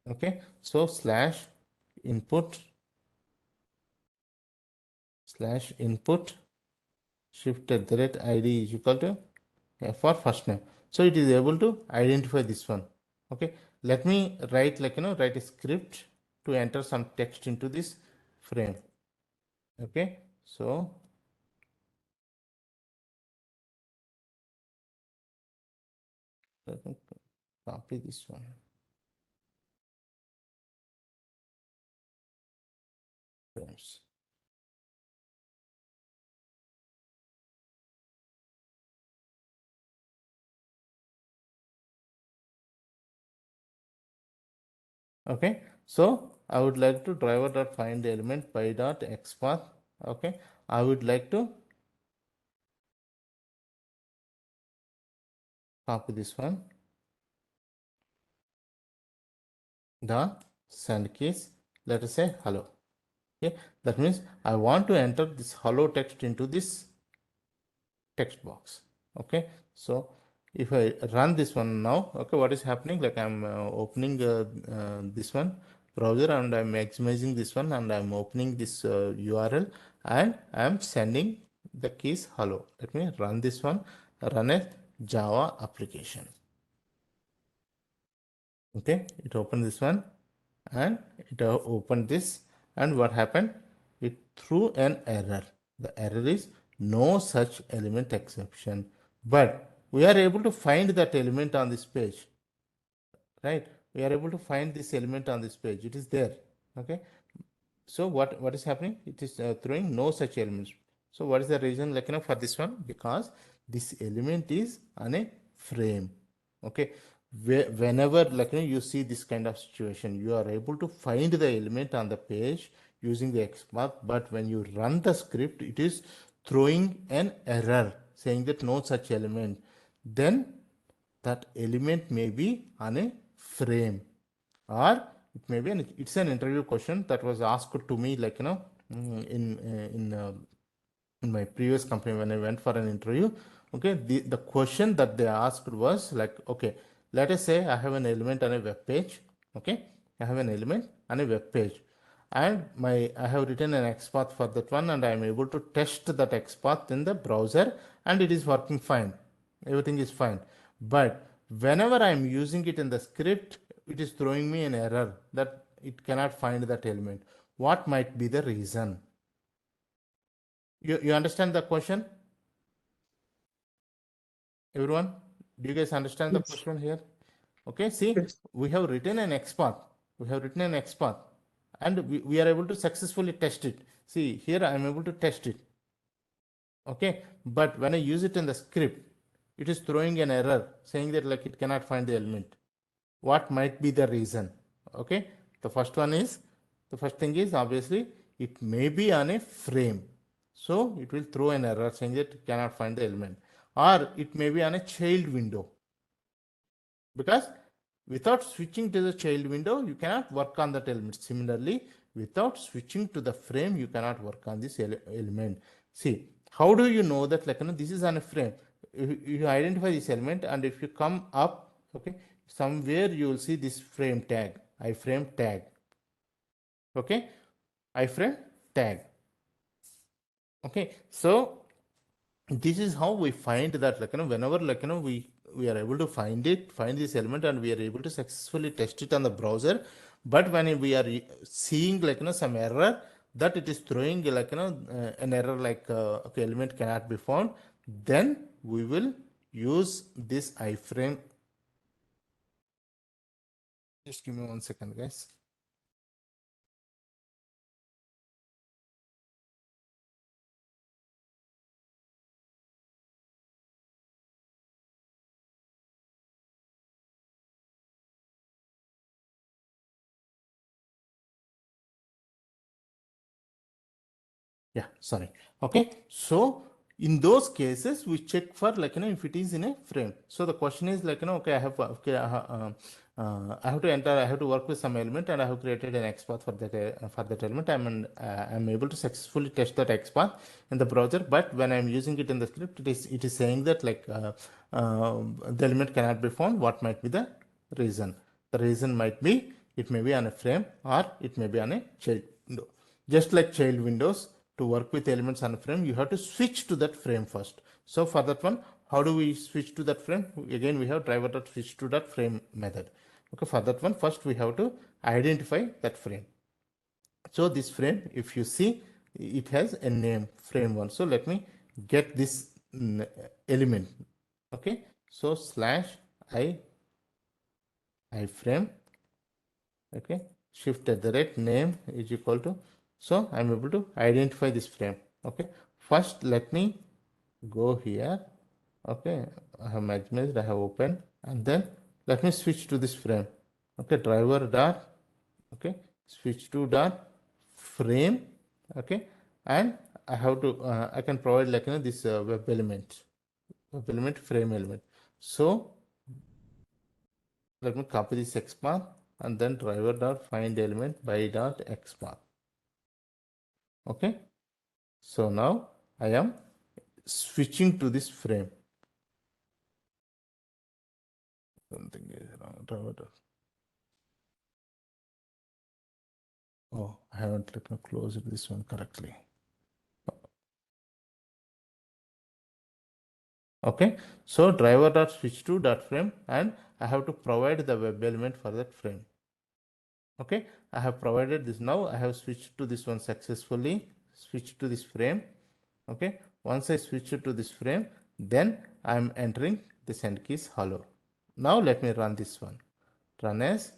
Okay. So /input shift at the rate ID is equal to for first name. So it is able to identify this one. Okay, let me write write a script to enter some text into this frame. Okay, so let me copy this one. Frames. Okay, so I would like to driver dot find element by dot xpath. Okay, I would like to copy this one, the send keys, let us say hello. Okay, that means I want to enter this hello text into this text box. Okay, so if I run this one now, okay, what is happening? I'm opening this one, browser and I'm maximizing this one and I'm opening this URL and I'm sending the keys hello. Let me run this one, run a Java application. Okay, it opened this one and it opened this, and what happened? It threw an error. The error is no such element exception, but we are able to find that element on this page, right? We are able to find this element on this page. It is there. Okay, so what is happening? It is throwing no such elements. So what is the reason, like, for this one? Because this element is on a frame. Okay, whenever, like, you see this kind of situation, you are able to find the element on the page using the XPath, but when you run the script, it is throwing an error saying that no such element. Then that element may be on a frame, or it may be it's an interview question that was asked to me, like, in my previous company when I went for an interview. Okay, the question that they asked was like, okay, let us say I have an element on a web page. Okay, I have an element on a web page, and I have written an XPath for that one, and I am able to test that XPath in the browser, and it is working fine. Everything is fine. But whenever I am using it in the script, it is throwing me an error that it cannot find that element. What might be the reason? You understand the question, everyone? Do you guys understand the Yes. question here? Okay, see, Yes. we have written an XPath. We have written an XPath, and we are able to successfully test it. See, here I am able to test it. Okay, but when I use it in the script, it is throwing an error saying that, like, it cannot find the element. What might be the reason? Okay, the first thing is, obviously it may be on a frame, so it will throw an error saying that it cannot find the element, or it may be on a child window, because without switching to the child window you cannot work on that element. Similarly, without switching to the frame you cannot work on this element. See, how do you know that, like, this is on a frame? You identify this element, and if you come up, okay, somewhere you will see this frame tag, iframe tag. Okay, iframe tag. Okay, so this is how we find that, like, whenever, like, we are able to find this element, and we are able to successfully test it on the browser. But when we are seeing, like, some error that it is throwing, like, an error like, okay, element cannot be found, then we will use this iframe. Just give me 1 second, guys. Yeah, sorry. Okay, so in those cases we check for, like, if it is in a frame. So the question is, like, okay, I have, okay, I have to enter, I have to work with some element, and I have created an XPath for that element. I'm able to successfully test that XPath in the browser, but when I'm using it in the script, it is saying that, like, the element cannot be found. What might be the reason? The reason might be, it may be on a frame, or it may be on a child window. Just like child windows, to work with elements on a frame, you have to switch to that frame first. So for that one, how do we switch to that frame? Again, we have driver.switch to that frame method. Okay, for that one, first we have to identify that frame. So this frame, if you see, it has a name, frame1. So let me get this element. Okay, so slash I frame, okay, shift at the rate name is equal to, so I'm able to identify this frame. Okay, first let me go here. Okay, I have maximized, I have opened, and then let me switch to this frame. Okay, driver dot, okay, switch to dot frame. Okay, and I have to I can provide, like, this web element frame element. So let me copy this XPath, and then driver dot find element by dot XPath. Okay, so now I am switching to this frame. Something is wrong. Driver dot. Oh, I haven't let me close this one correctly. Okay, so driver dot switch to dot frame, and I have to provide the web element for that frame. Okay, I have provided this. Now I have switched to this one successfully, switched to this frame. Okay, once I switch it to this frame, then I'm entering the send keys hello. Now let me run this one. Run as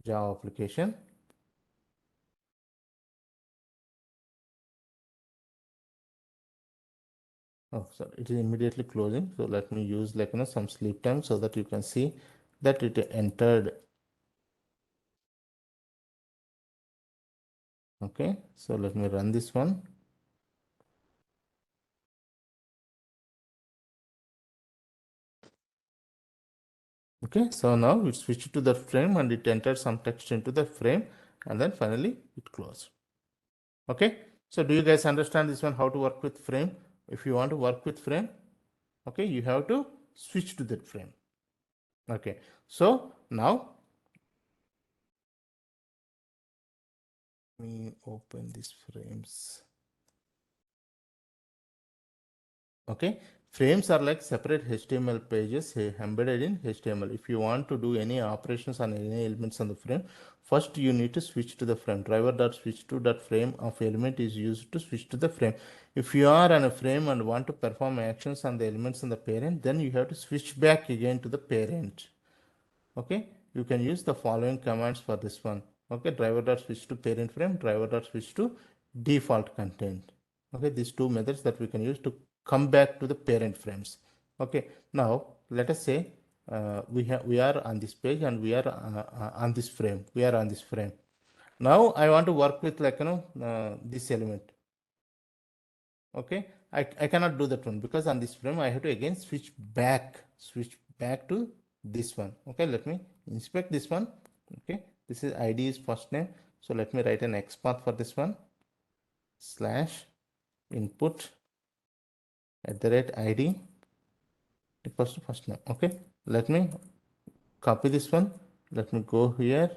Java application. Oh, so it is immediately closing. So let me use some sleep time so that you can see that it entered. Okay, so let me run this one. Okay, so now it switched to the frame and it entered some text into the frame, and then finally it closed. Okay, so do you guys understand this one, how to work with frame? If you want to work with frame, okay, you have to switch to that frame. Okay, so now let me open these frames. Okay, frames are like separate HTML pages embedded in HTML. If you want to do any operations on any elements on the frame, first you need to switch to the frame. Driver dot switch to dot frame of element is used to switch to the frame. If you are on a frame and want to perform actions on the elements on the parent, then you have to switch back again to the parent. Okay, you can use the following commands for this one. Okay, driver dot switch to parent frame, driver dot switch to default content. Okay, these two methods that we can use to come back to the parent frames. Okay, now let us say we are on this page and we are on this frame. We are on this frame. Now I want to work with this element. Okay, I cannot do that one because on this frame I have to again switch back to this one. Okay, let me inspect this one. Okay, this is id is first name, so let me write an XPath for this one, slash input @id equals to first name. Okay, let me copy this one, let me go here.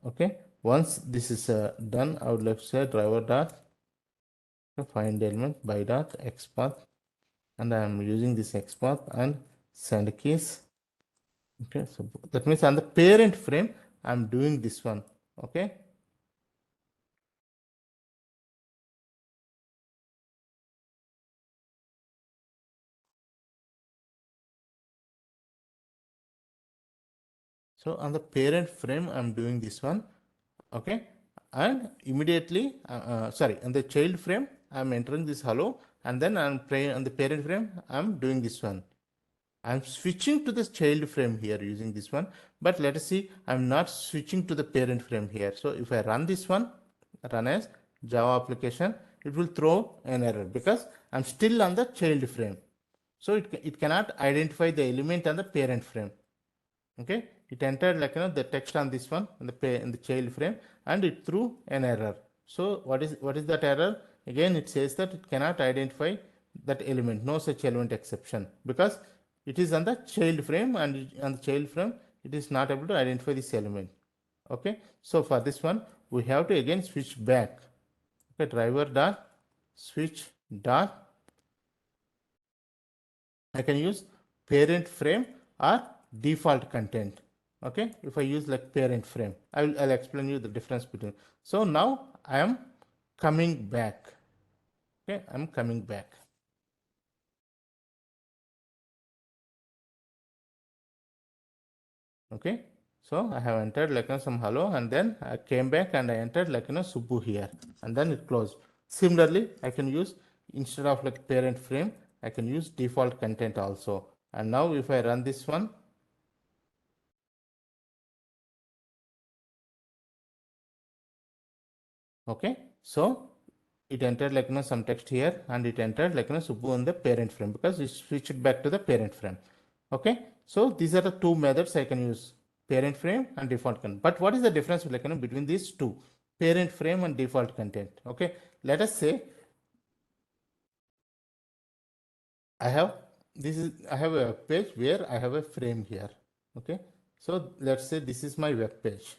Okay, once this is done, I would like to say driver dot find element by dot XPath, and I am using this XPath and send keys. Okay, so that means on the parent frame I'm doing this one. Okay, so on the parent frame I'm doing this one. Okay, and immediately sorry, on the child frame I'm entering this hello, and then on the parent frame I'm doing this one. I'm switching to the child frame here using this one, but let us see, I'm not switching to the parent frame here. So if I run this one, run as Java application, it will throw an error because I'm still on the child frame. So it cannot identify the element on the parent frame. Okay, it entered the text on this one in the child frame, and it threw an error. So what is that error? Again, it says that it cannot identify that element, no such element exception, because it is on the child frame, and on the child frame it is not able to identify this element. Okay, so for this one we have to again switch back. Okay, driver dot switch dot, I can use parent frame or default content. Okay, if I use like parent frame, I'll explain you the difference between. So now I am coming back. Okay, I'm coming back. Okay, so I have entered some hello, and then I came back and I entered Subbu here, and then it closed. Similarly, I can use, instead of like parent frame, I can use default content also. And now if I run this one, okay, so it entered some text here, and it entered Subbu in the parent frame because it switched back to the parent frame. Okay, so these are the two methods I can use, parent frame and default content. But what is the difference between these two, parent frame and default content? Okay, let us say I have I have a page where I have a frame here. Okay, so let's say this is my web page.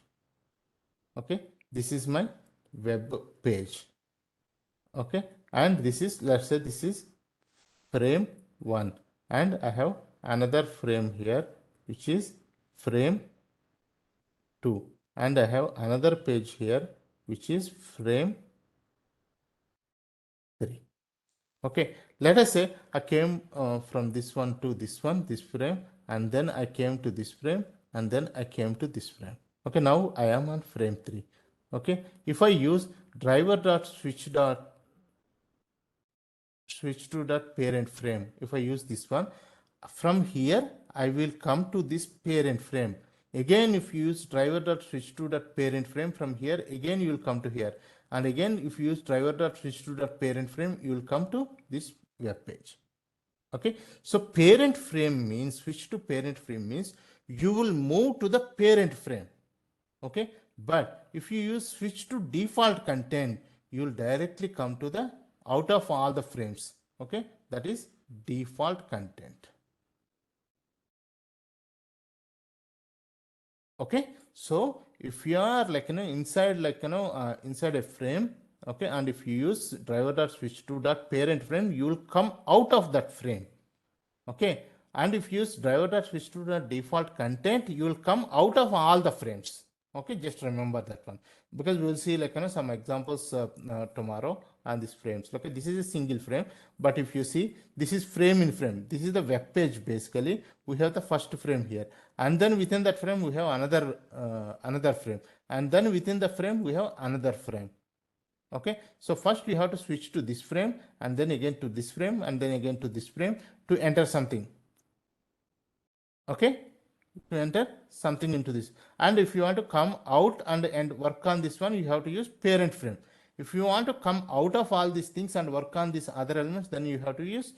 Okay, this is my web page. Okay, and this is, let's say this is frame 1, and I have another frame here which is frame 2, and I have another page here which is frame 3. Okay, let us say I came from this one to this one, this frame, and then I came to this frame, and then I came to this frame. Okay, now I am on frame 3. Okay, if I use driver dot switch to that parent frame, if I use this one, from here I will come to this parent frame. Again, if you use driver dot switch to that parent frame, from here again you will come to here, and again if you use driver dot switch to that parent frame, you will come to this web page. Okay, so parent frame means, switch to parent frame means you will move to the parent frame. Okay, but if you use switch to default content, you will directly come to the out of all the frames. Okay, that is default content. Okay, so if you are like inside inside a frame, okay, and if you use driver dot switch to dot parent frame, you will come out of that frame. Okay, and if you use driver dot switch to the default content, you will come out of all the frames. Okay, just remember that one, because we will see some examples tomorrow on these frames. Okay, this is a single frame, but if you see, this is frame in frame, this is the web page. Basically we have the first frame here, and then within that frame we have another frame, and then within the frame we have another frame. Okay, so first we have to switch to this frame, and then again to this frame, and then again to this frame to enter something. Okay, to enter something into this, and if you want to come out and work on this one, you have to use parent frame. If you want to come out of all these things and work on these other elements, then you have to use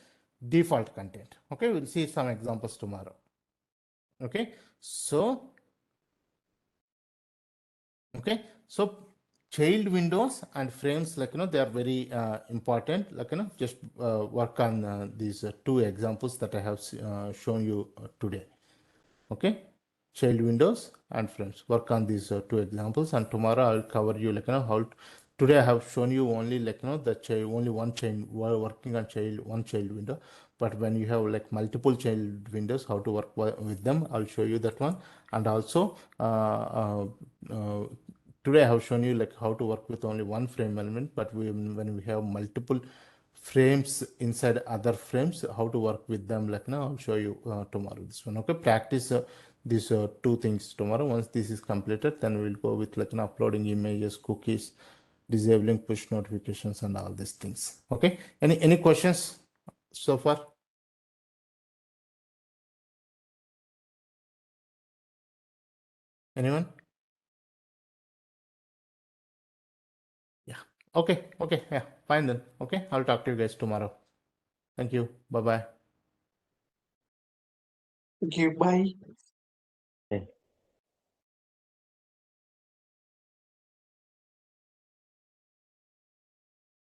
default content. Okay, we'll see some examples tomorrow. Okay, so okay, so child windows and frames, they are very important. Just work on these two examples that I have shown you today. Okay, child windows and frames, work on these two examples, and tomorrow I'll cover you how today I have shown you only the child, only one child, while working on one child window, but when you have multiple child windows, how to work with them, I'll show you that one. And also today I have shown you how to work with only one frame element, but when we have multiple frames inside other frames, how to work with them, now I'll show you tomorrow this one. Okay, practice these two things tomorrow. Once this is completed, then we'll go with uploading images, cookies, disabling push notifications, and all these things. Okay, any questions so far? Anyone? Yeah. Okay, yeah, fine then. Okay, I'll talk to you guys tomorrow. Thank you. Bye bye. Okay, bye.